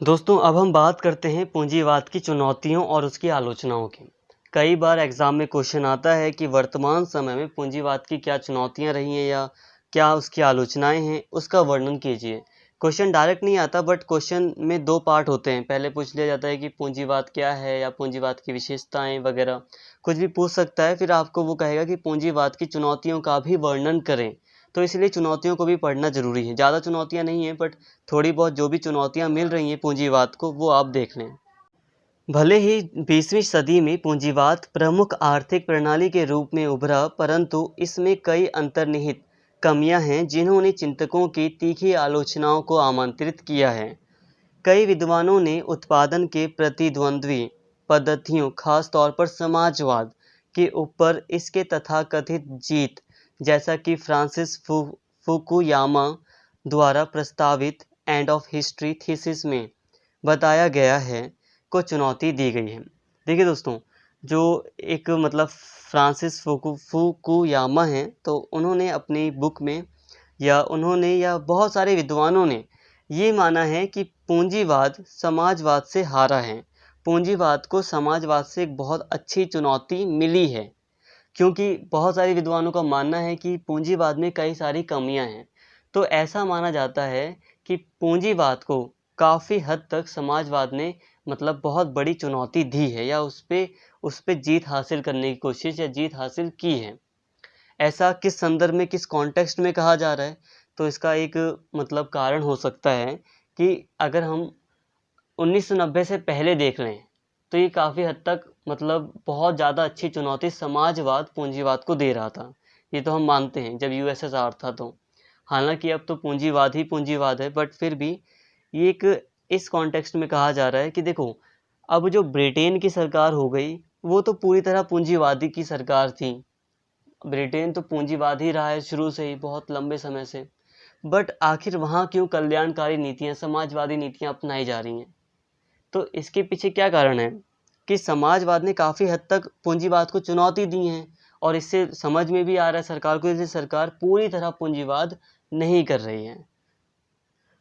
दोस्तों, अब हम बात करते हैं पूंजीवाद की चुनौतियों और उसकी आलोचनाओं की। कई बार एग्जाम में क्वेश्चन आता है कि वर्तमान समय में पूंजीवाद की क्या चुनौतियां रही हैं या क्या उसकी आलोचनाएं हैं, उसका वर्णन कीजिए। क्वेश्चन डायरेक्ट नहीं आता, बट क्वेश्चन में दो पार्ट होते हैं। पहले पूछ लिया जाता है कि पूंजीवाद क्या है या पूंजीवाद की विशेषताएं वगैरह कुछ भी पूछ सकता है, फिर आपको वो कहेगा कि पूंजीवाद की चुनौतियों का भी वर्णन करें। तो इसलिए चुनौतियों को भी पढ़ना जरूरी है। ज़्यादा चुनौतियां नहीं हैं, बट थोड़ी बहुत जो भी चुनौतियां मिल रही हैं पूंजीवाद को, वो आप देख लें। भले ही 20वीं सदी में पूंजीवाद प्रमुख आर्थिक प्रणाली के रूप में उभरा, परंतु इसमें कई अंतर्निहित कमियां हैं जिन्होंने चिंतकों की तीखी आलोचनाओं को आमंत्रित किया है। कई विद्वानों ने उत्पादन के प्रतिद्वंद्वी पद्धतियों, खास तौर पर समाजवाद के ऊपर इसके तथाकथित जीत, जैसा कि फ्रांसिस फुकुयामा द्वारा प्रस्तावित एंड ऑफ हिस्ट्री थीसिस में बताया गया है, को चुनौती दी गई है। देखिए दोस्तों, जो एक मतलब फ्रांसिस फुकुयामा हैं, तो उन्होंने अपनी बुक में या बहुत सारे विद्वानों ने ये माना है कि पूंजीवाद समाजवाद से हारा है। पूंजीवाद को समाजवाद से एक बहुत अच्छी चुनौती मिली है, क्योंकि बहुत सारे विद्वानों का मानना है कि पूंजीवाद में कई सारी कमियां हैं। तो ऐसा माना जाता है कि पूंजीवाद को काफ़ी हद तक समाजवाद ने मतलब बहुत बड़ी चुनौती दी है, या उस पे जीत हासिल करने की कोशिश या जीत हासिल की है। ऐसा किस संदर्भ में, किस कॉन्टेक्स्ट में कहा जा रहा है, तो इसका एक मतलब कारण हो सकता है कि अगर हम 1990 से पहले देख लें, तो ये काफ़ी हद तक मतलब बहुत ज़्यादा अच्छी चुनौती समाजवाद पूंजीवाद को दे रहा था। ये तो हम मानते हैं, जब यूएसएसआर था तो। हालांकि अब तो पूंजीवाद ही पूंजीवाद है, बट फिर भी ये एक इस कॉन्टेक्स्ट में कहा जा रहा है कि देखो, अब जो ब्रिटेन की सरकार हो गई, वो तो पूरी तरह पूंजीवादी की सरकार थी। ब्रिटेन तो पूंजीवाद ही रहा है शुरू से ही, बहुत लंबे समय से। बट आखिर वहाँ क्यों कल्याणकारी नीतियाँ, समाजवादी नीतियाँ अपनाई जा रही हैं? तो इसके पीछे क्या कारण है? कि समाजवाद ने काफ़ी हद तक पूंजीवाद को चुनौती दी है, और इससे समझ में भी आ रहा है सरकार को, जैसे सरकार पूरी तरह पूंजीवाद नहीं कर रही है।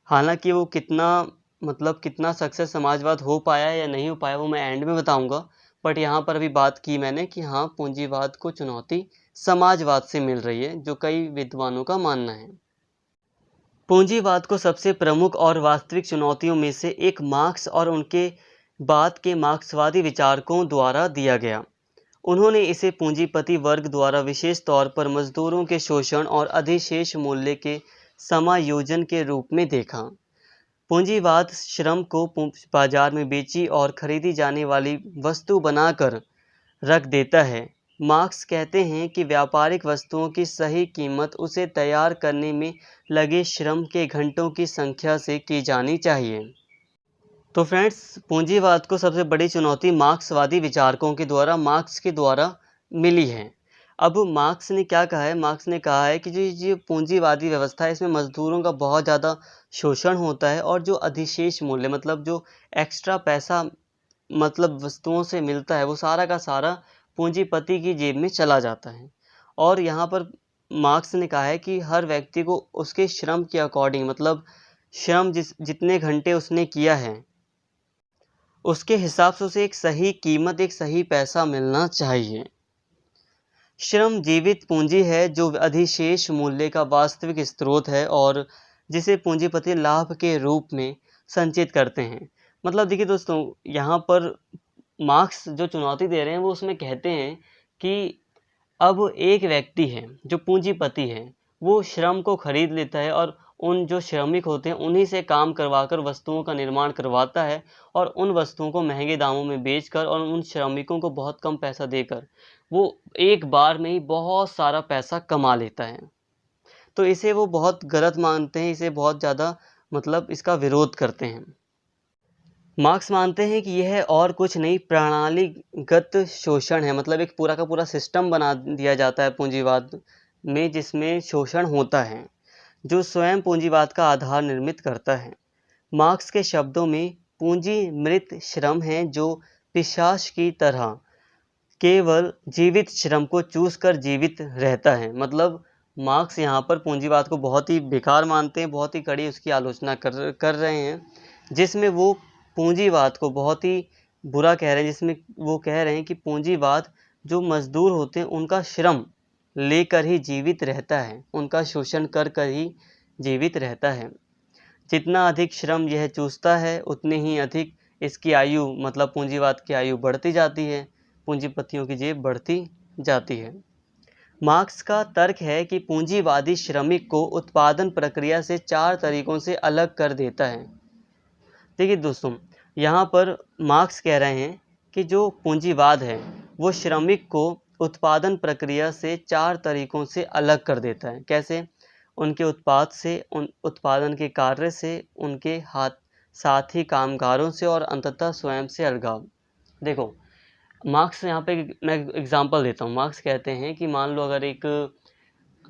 हालांकि वो कितना सक्सेस समाजवाद हो पाया है या नहीं हो पाया वो मैं एंड में बताऊंगा, बट यहाँ पर अभी बात की मैंने कि हाँ, पूंजीवाद को चुनौती समाजवाद से मिल रही है, जो कई विद्वानों का मानना है। पूंजीवाद को सबसे प्रमुख और वास्तविक चुनौतियों में से एक मार्क्स और उनके बाद के मार्क्सवादी विचारकों द्वारा दिया गया। उन्होंने इसे पूंजीपति वर्ग द्वारा विशेष तौर पर मजदूरों के शोषण और अधिशेष मूल्य के समायोजन के रूप में देखा। पूंजीवाद श्रम को बाजार में बेची और खरीदी जाने वाली वस्तु बनाकर रख देता है। मार्क्स कहते हैं कि व्यापारिक वस्तुओं की सही कीमत उसे तैयार करने में लगे श्रम के घंटों की संख्या से की जानी चाहिए। तो फ्रेंड्स, पूंजीवाद को सबसे बड़ी चुनौती मार्क्सवादी विचारकों के द्वारा मार्क्स के द्वारा मिली है। अब मार्क्स ने क्या कहा है? मार्क्स ने कहा है कि जो पूंजीवादी व्यवस्था है, इसमें मजदूरों का बहुत ज़्यादा शोषण होता है, और जो अधिशेष मूल्य मतलब जो एक्स्ट्रा पैसा मतलब वस्तुओं से मिलता है, वो सारा का सारा पूंजीपति की जेब में चला जाता है। और यहाँ पर मार्क्स ने कहा है कि हर व्यक्ति को उसके श्रम के अकॉर्डिंग, मतलब श्रम जितने घंटे उसने किया है उसके हिसाब से उसे एक सही कीमत, एक सही पैसा मिलना चाहिए। श्रम जीवित पूंजी है जो अधिशेष मूल्य का वास्तविक स्रोत है और जिसे पूंजीपति लाभ के रूप में संचित करते हैं। मतलब देखिए दोस्तों, यहाँ पर मार्क्स जो चुनौती दे रहे हैं वो उसमें कहते हैं कि अब एक व्यक्ति है जो पूंजीपति है, वो श्रम को खरीद लेता है और उन जो श्रमिक होते हैं उन्हीं से काम करवाकर वस्तुओं का निर्माण करवाता है, और उन वस्तुओं को महंगे दामों में बेचकर और उन श्रमिकों को बहुत कम पैसा देकर वो एक बार में ही बहुत सारा पैसा कमा लेता है। तो इसे वो बहुत गलत मानते हैं, इसे बहुत ज़्यादा मतलब इसका विरोध करते हैं। मार्क्स मानते हैं कि यह और कुछ नहीं, प्रणालीगत शोषण है। मतलब एक पूरा का पूरा सिस्टम बना दिया जाता है पूंजीवाद में, जिसमें शोषण होता है, जो स्वयं पूंजीवाद का आधार निर्मित करता है। मार्क्स के शब्दों में पूंजी मृत श्रम है जो पिशाच की तरह केवल जीवित श्रम को चूस कर जीवित रहता है। मतलब मार्क्स यहाँ पर पूंजीवाद को बहुत ही बेकार मानते हैं, बहुत ही कड़ी उसकी आलोचना कर रहे हैं, जिसमें वो पूंजीवाद को बहुत ही बुरा कह रहे हैं, जिसमें वो कह रहे हैं कि पूंजीवाद जो मजदूर होते हैं उनका श्रम लेकर ही जीवित रहता है, उनका शोषण कर कर ही जीवित रहता है। जितना अधिक श्रम यह चूसता है उतनी ही अधिक इसकी आयु, मतलब पूंजीवाद की आयु बढ़ती जाती है, पूंजीपतियों की जेब बढ़ती जाती है। मार्क्स का तर्क है कि पूंजीवादी श्रमिक को उत्पादन प्रक्रिया से 4 तरीकों से अलग कर देता है। देखिए दोस्तों, यहाँ पर मार्क्स कह रहे हैं कि जो पूंजीवाद है वो श्रमिक को उत्पादन प्रक्रिया से 4 तरीकों से अलग कर देता है। कैसे? उनके उत्पाद से, उन उत्पादन के कार्य से, उनके साथी कामगारों से और अंततः स्वयं से अलगाव। देखो, मार्क्स यहाँ पे मैं एग्जांपल देता हूँ। मार्क्स कहते हैं कि मान लो अगर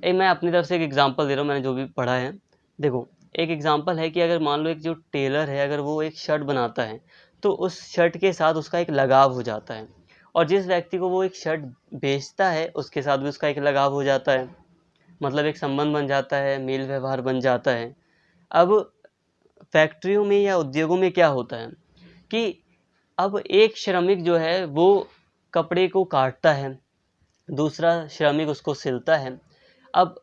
मैं अपनी तरफ से एक एग्जांपल दे रहा हूँ, मैंने जो भी पढ़ा है। देखो, एक एग्जांपल है कि अगर मान लो एक जो टेलर है, अगर वो एक शर्ट बनाता है तो उस शर्ट के साथ उसका एक लगाव हो जाता है, और जिस व्यक्ति को वो एक शर्ट बेचता है उसके साथ भी उसका एक लगाव हो जाता है, मतलब एक संबंध बन जाता है, मेल व्यवहार बन जाता है। अब फैक्ट्रियों में या उद्योगों में क्या होता है कि अब एक श्रमिक जो है वो कपड़े को काटता है, दूसरा श्रमिक उसको सिलता है। अब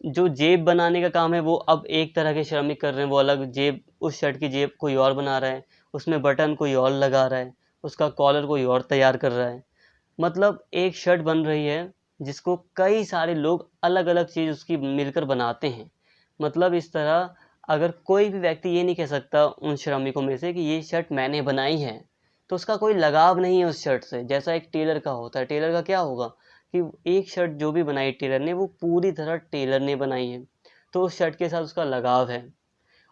जो जेब बनाने का काम है वो अब एक तरह के श्रमिक कर रहे हैं, वो अलग जेब, उस शर्ट की जेब कोई और बना रहा है, उसमें बटन कोई और लगा रहा है, उसका कॉलर कोई और तैयार कर रहा है। मतलब एक शर्ट बन रही है जिसको कई सारे लोग अलग अलग चीज़ उसकी मिलकर बनाते हैं। मतलब इस तरह अगर कोई भी व्यक्ति ये नहीं कह सकता उन श्रमिकों में से कि ये शर्ट मैंने बनाई है, तो उसका कोई लगाव नहीं है उस शर्ट से। जैसा एक टेलर का होता है, टेलर का क्या होगा कि एक शर्ट जो भी बनाई टेलर ने वो पूरी तरह टेलर ने बनाई है, तो उस शर्ट के साथ उसका लगाव है।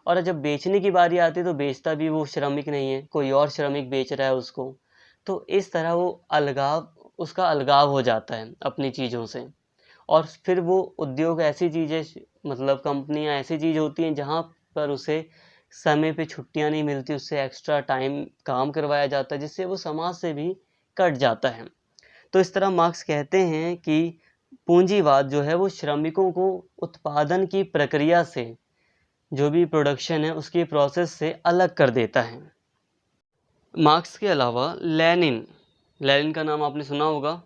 और जब बेचने की बारी आती है तो बेचता भी वो श्रमिक नहीं है, कोई और श्रमिक बेच रहा है उसको। तो इस तरह वो उसका अलगाव हो जाता है अपनी चीज़ों से। और फिर वो उद्योग ऐसी चीज़ें, मतलब कंपनियां ऐसी चीज़ होती हैं जहाँ पर उसे समय पे छुट्टियां नहीं मिलती, उससे एक्स्ट्रा टाइम काम करवाया जाता है, जिससे वो समाज से भी कट जाता है। तो इस तरह मार्क्स कहते हैं कि पूंजीवाद जो है वो श्रमिकों को उत्पादन की प्रक्रिया से, जो भी प्रोडक्शन है उसकी प्रोसेस से अलग कर देता है। मार्क्स के अलावा लेनिन का नाम आपने सुना होगा।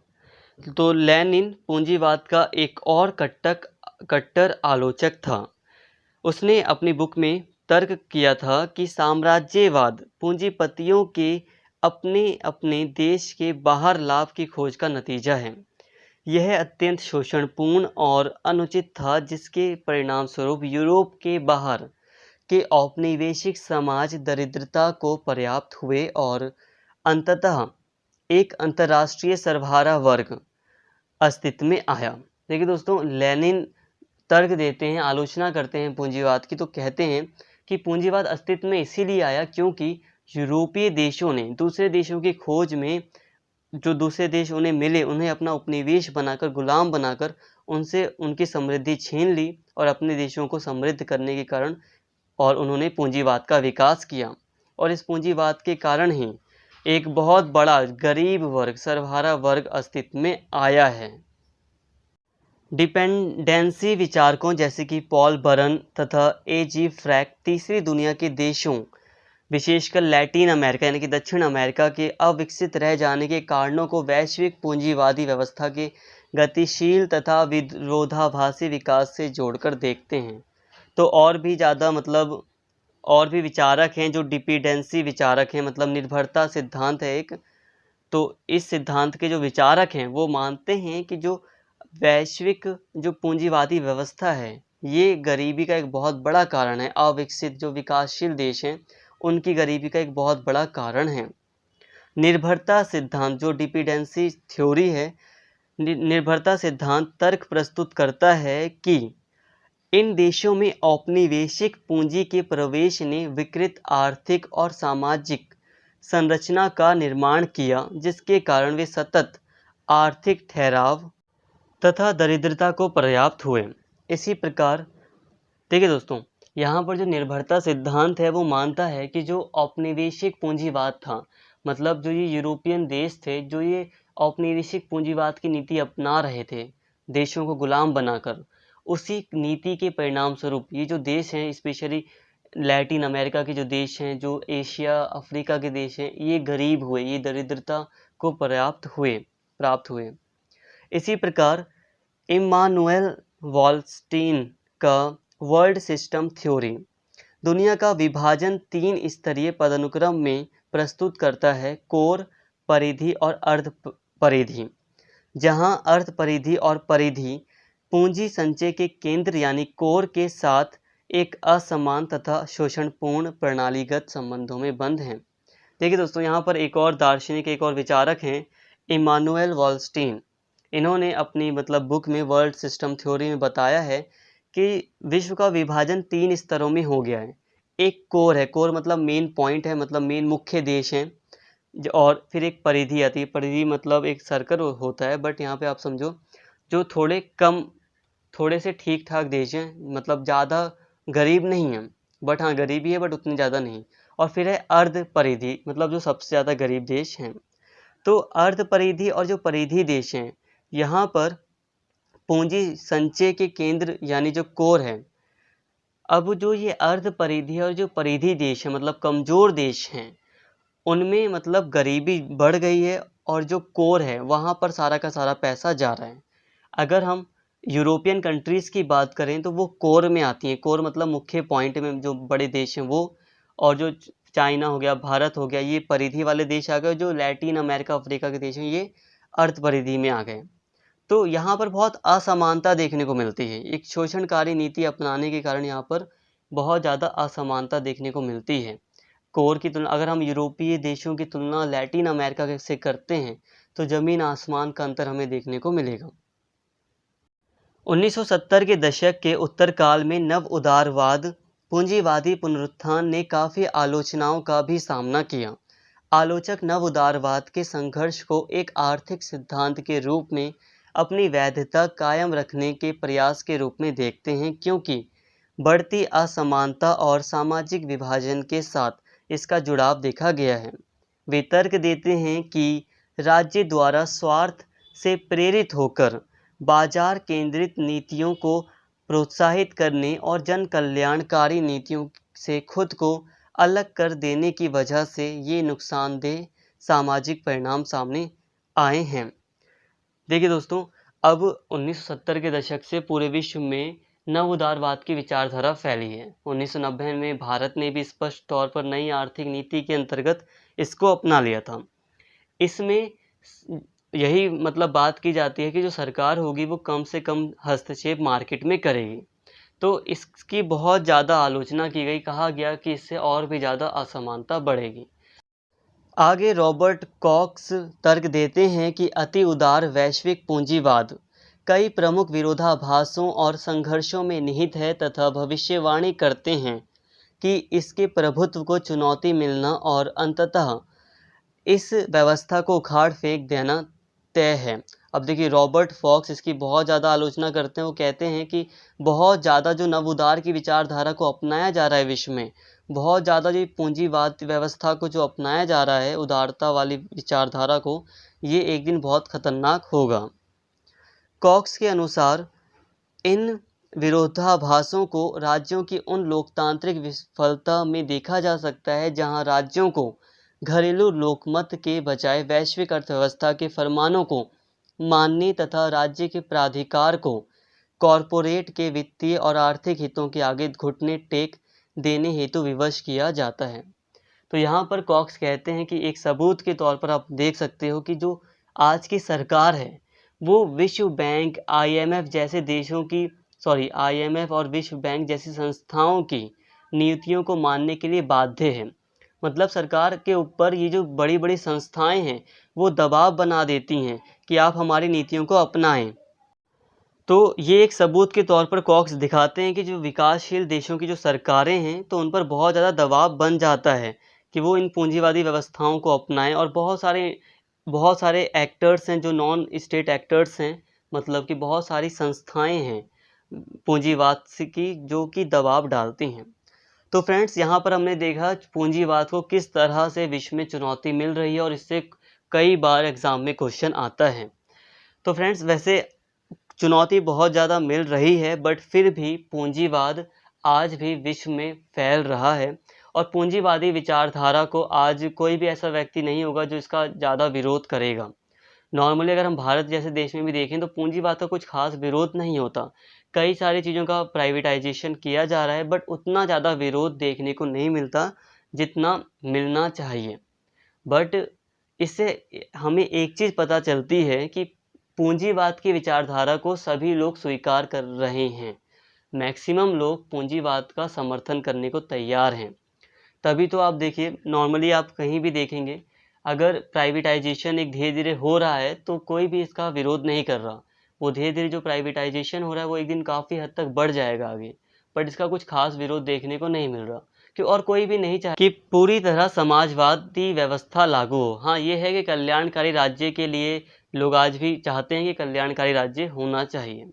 तो लेनिन पूंजीवाद का एक और कट्टर आलोचक था। उसने अपनी बुक में तर्क किया था कि साम्राज्यवाद पूंजीपतियों के अपने अपने देश के बाहर लाभ की खोज का नतीजा है। यह अत्यंत शोषणपूर्ण और अनुचित था, जिसके परिणामस्वरूप यूरोप के बाहर के औपनिवेशिक समाज दरिद्रता को पर्याप्त हुए और अंततः एक अंतर्राष्ट्रीय सर्वहारा वर्ग अस्तित्व में आया। देखिए दोस्तों, लेनिन तर्क देते हैं, आलोचना करते हैं पूंजीवाद की, तो कहते हैं कि पूंजीवाद अस्तित्व में इसीलिए आया क्योंकि यूरोपीय देशों ने दूसरे देशों की खोज में, जो दूसरे देश उन्हें मिले, उन्हें अपना उपनिवेश बनाकर, गुलाम बनाकर उनसे उनकी समृद्धि छीन ली और अपने देशों को समृद्ध करने के कारण और उन्होंने पूंजीवाद का विकास किया। और इस पूंजीवाद के कारण ही एक बहुत बड़ा गरीब वर्ग, सर्वहारा वर्ग अस्तित्व में आया है। डिपेंडेंसी विचारकों जैसे कि पॉल बरन तथा A.G. फ्रैक तीसरी दुनिया के देशों, विशेषकर लैटिन अमेरिका यानी कि दक्षिण अमेरिका के अविकसित रह जाने के कारणों को वैश्विक पूंजीवादी व्यवस्था के गतिशील तथा विरोधाभासी विकास से जोड़कर देखते हैं। तो और भी ज़्यादा और भी विचारक हैं जो डिपेंडेंसी विचारक हैं, मतलब निर्भरता सिद्धांत है एक। तो इस सिद्धांत के जो विचारक हैं वो मानते हैं कि जो वैश्विक जो पूंजीवादी व्यवस्था है ये गरीबी का एक बहुत बड़ा कारण है। अविकसित जो विकासशील देश हैं उनकी गरीबी का एक बहुत बड़ा कारण है। निर्भरता सिद्धांत, जो डिपेंडेंसी थ्योरी है, निर्भरता सिद्धांत तर्क प्रस्तुत करता है कि इन देशों में औपनिवेशिक पूंजी के प्रवेश ने विकृत आर्थिक और सामाजिक संरचना का निर्माण किया, जिसके कारण वे सतत आर्थिक ठहराव तथा दरिद्रता को पर्याप्त हुए। इसी प्रकार देखिए दोस्तों, यहाँ पर जो निर्भरता सिद्धांत है वो मानता है कि जो औपनिवेशिक पूंजीवाद था, मतलब जो ये यूरोपियन देश थे जो ये औपनिवेशिक पूंजीवाद की नीति अपना रहे थे देशों को गुलाम बनाकर, उसी नीति के परिणाम स्वरूप ये जो देश हैं, स्पेशली लैटिन अमेरिका के जो देश हैं, जो एशिया अफ्रीका के देश हैं, ये गरीब हुए, ये दरिद्रता को प्राप्त हुए। इसी प्रकार इम्मानुएल वॉलस्टीन का वर्ल्ड सिस्टम थ्योरी दुनिया का विभाजन 3 स्तरीय पदानुक्रम में प्रस्तुत करता है, कोर, परिधि और अर्ध परिधि, जहां अर्ध परिधि और परिधि पूंजी संचय के केंद्र यानी कोर के साथ एक असमान तथा शोषणपूर्ण प्रणालीगत संबंधों में बंद हैं। देखिए दोस्तों, यहाँ पर एक और दार्शनिक, एक और विचारक हैं, इम्मानुएल वॉलस्टीन। इन्होंने अपनी बुक में वर्ल्ड सिस्टम थ्योरी में बताया है कि विश्व का विभाजन 3 स्तरों में हो गया है। एक कोर है, कोर मतलब मेन पॉइंट है, मतलब मेन मुख्य देश हैं, और फिर एक परिधि आती है। परिधि मतलब एक सर्कल होता है, बट यहाँ पे आप समझो जो थोड़े से ठीक ठाक देश हैं, मतलब ज़्यादा गरीब नहीं हैं, बट हाँ गरीबी है बट उतनी ज़्यादा नहीं। और फिर है अर्ध परिधि, मतलब जो सबसे ज़्यादा गरीब देश हैं। तो अर्ध परिधि और जो परिधि देश हैं, यहाँ पर पूंजी संचय के केंद्र यानी जो कोर है। अब जो ये अर्ध परिधि और जो परिधि देश है, मतलब कमज़ोर देश हैं, उनमें गरीबी बढ़ गई है, और जो कोर है वहाँ पर सारा का सारा पैसा जा रहा है। अगर हम यूरोपियन कंट्रीज़ की बात करें तो वो कोर में आती हैं। कोर मतलब मुख्य पॉइंट में जो बड़े देश हैं वो, और जो चाइना हो गया, भारत हो गया, ये परिधि वाले देश आ गए। जो लैटिन अमेरिका अफ्रीका के देश हैं ये अर्ध परिधि में आ गए। तो यहाँ पर बहुत असमानता देखने को मिलती है। एक शोषणकारी नीति अपनाने के कारण यहाँ पर बहुत ज़्यादा असमानता देखने को मिलती है। कोर की तुलना अगर हम यूरोपीय देशों की तुलना लैटिन अमेरिका से करते हैं तो ज़मीन आसमान का अंतर हमें देखने को मिलेगा। 1970 के दशक के उत्तरकाल में नव उदारवाद पूंजीवादी पुनरुत्थान ने काफ़ी आलोचनाओं का भी सामना किया। आलोचक नव उदारवाद के संघर्ष को एक आर्थिक सिद्धांत के रूप में अपनी वैधता कायम रखने के प्रयास के रूप में देखते हैं, क्योंकि बढ़ती असमानता और सामाजिक विभाजन के साथ इसका जुड़ाव देखा गया है। वे तर्क देते हैं कि राज्य द्वारा स्वार्थ से प्रेरित होकर बाजार केंद्रित नीतियों को प्रोत्साहित करने और जन कल्याणकारी नीतियों से खुद को अलग कर देने की वजह से ये नुकसानदेह सामाजिक परिणाम सामने आए हैं। देखिए दोस्तों, अब 1970 के दशक से पूरे विश्व में नव उदारवाद की विचारधारा फैली है। 1990 में भारत ने भी स्पष्ट तौर पर नई आर्थिक नीति के अंतर्गत इसको अपना लिया था। इसमें यही बात की जाती है कि जो सरकार होगी वो कम से कम हस्तक्षेप मार्केट में करेगी। तो इसकी बहुत ज़्यादा आलोचना की गई, कहा गया कि इससे और भी ज़्यादा असमानता बढ़ेगी। आगे रॉबर्ट कॉक्स तर्क देते हैं कि अति उदार वैश्विक पूंजीवाद कई प्रमुख विरोधाभासों और संघर्षों में निहित है तथा भविष्यवाणी करते हैं कि इसके प्रभुत्व को चुनौती मिलना और अंततः इस व्यवस्था को उखाड़ फेंक देना तय है। अब देखिए, रॉबर्ट कॉक्स इसकी बहुत ज़्यादा आलोचना करते हैं। वो कहते हैं कि बहुत ज़्यादा जो नव उदार की विचारधारा को अपनाया जा रहा है विश्व में, बहुत ज़्यादा जो पूंजीवाद व्यवस्था को जो अपनाया जा रहा है, उदारता वाली विचारधारा को, ये एक दिन बहुत खतरनाक होगा। कॉक्स के अनुसार इन विरोधाभासों को राज्यों की उन लोकतांत्रिक विफलता में देखा जा सकता है जहां राज्यों को घरेलू लोकमत के बजाय वैश्विक अर्थव्यवस्था के फरमानों को मानने तथा राज्य के प्राधिकार को कॉरपोरेट के वित्तीय और आर्थिक हितों के आगे घुटने टेक देने हेतु विवश किया जाता है। तो यहाँ पर कॉक्स कहते हैं कि एक सबूत के तौर पर आप देख सकते हो कि जो आज की सरकार है वो विश्व बैंक, IMF और विश्व बैंक जैसी संस्थाओं की नीतियों को मानने के लिए बाध्य है। मतलब सरकार के ऊपर ये जो बड़ी बड़ी संस्थाएं हैं वो दबाव बना देती हैं कि आप हमारी नीतियों को अपनाएं। तो ये एक सबूत के तौर पर कॉक्स दिखाते हैं कि जो विकासशील देशों की जो सरकारें हैं तो उन पर बहुत ज़्यादा दबाव बन जाता है कि वो इन पूंजीवादी व्यवस्थाओं को अपनाएं। और बहुत सारे एक्टर्स हैं जो नॉन स्टेट एक्टर्स हैं, मतलब कि बहुत सारी संस्थाएं हैं पूंजीवाद की जो कि दबाव डालती हैं। तो फ्रेंड्स, यहाँ पर हमने देखा पूंजीवाद को किस तरह से विश्व में चुनौती मिल रही है और इससे कई बार एग्ज़ाम में क्वेश्चन आता है। तो फ्रेंड्स, वैसे चुनौती बहुत ज़्यादा मिल रही है, बट फिर भी पूंजीवाद आज भी विश्व में फैल रहा है और पूंजीवादी विचारधारा को आज कोई भी ऐसा व्यक्ति नहीं होगा जो इसका ज़्यादा विरोध करेगा। नॉर्मली अगर हम भारत जैसे देश में भी देखें तो पूंजीवाद का कुछ खास विरोध नहीं होता। कई सारी चीज़ों का प्राइवेटाइजेशन किया जा रहा है, बट उतना ज़्यादा विरोध देखने को नहीं मिलता जितना मिलना चाहिए। बट इससे हमें एक चीज़ पता चलती है कि पूंजीवाद की विचारधारा को सभी लोग स्वीकार कर रहे हैं। मैक्सिमम लोग पूंजीवाद का समर्थन करने को तैयार हैं। तभी तो आप देखिए, नॉर्मली आप कहीं भी देखेंगे, अगर प्राइवेटाइजेशन एक धीरे धीरे हो रहा है तो कोई भी इसका विरोध नहीं कर रहा। वो धीरे धीरे जो प्राइवेटाइजेशन हो रहा है वो एक दिन काफ़ी हद तक बढ़ जाएगा आगे, बट इसका कुछ खास विरोध देखने को नहीं मिल रहा कि और कोई भी नहीं चाहे कि पूरी तरह समाजवादी व्यवस्था लागू हो। हाँ, ये है कि कल्याणकारी राज्य के लिए लोग आज भी चाहते हैं कि कल्याणकारी राज्य होना चाहिए।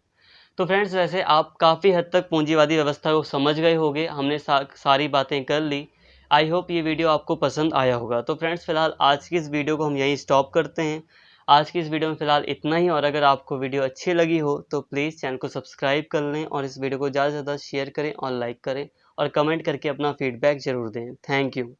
तो फ्रेंड्स, वैसे आप काफ़ी हद तक पूंजीवादी व्यवस्था को समझ गए होंगे। हमने सारी बातें कर ली। आई होप ये वीडियो आपको पसंद आया होगा। तो फ्रेंड्स, फिलहाल आज की इस वीडियो को हम यहीं स्टॉप करते हैं। आज की इस वीडियो में फ़िलहाल इतना ही, और अगर आपको वीडियो अच्छी लगी हो तो प्लीज़ चैनल को सब्सक्राइब कर लें और इस वीडियो को ज़्यादा से ज़्यादा शेयर करें और लाइक करें और कमेंट करके अपना फीडबैक ज़रूर दें। Thank you.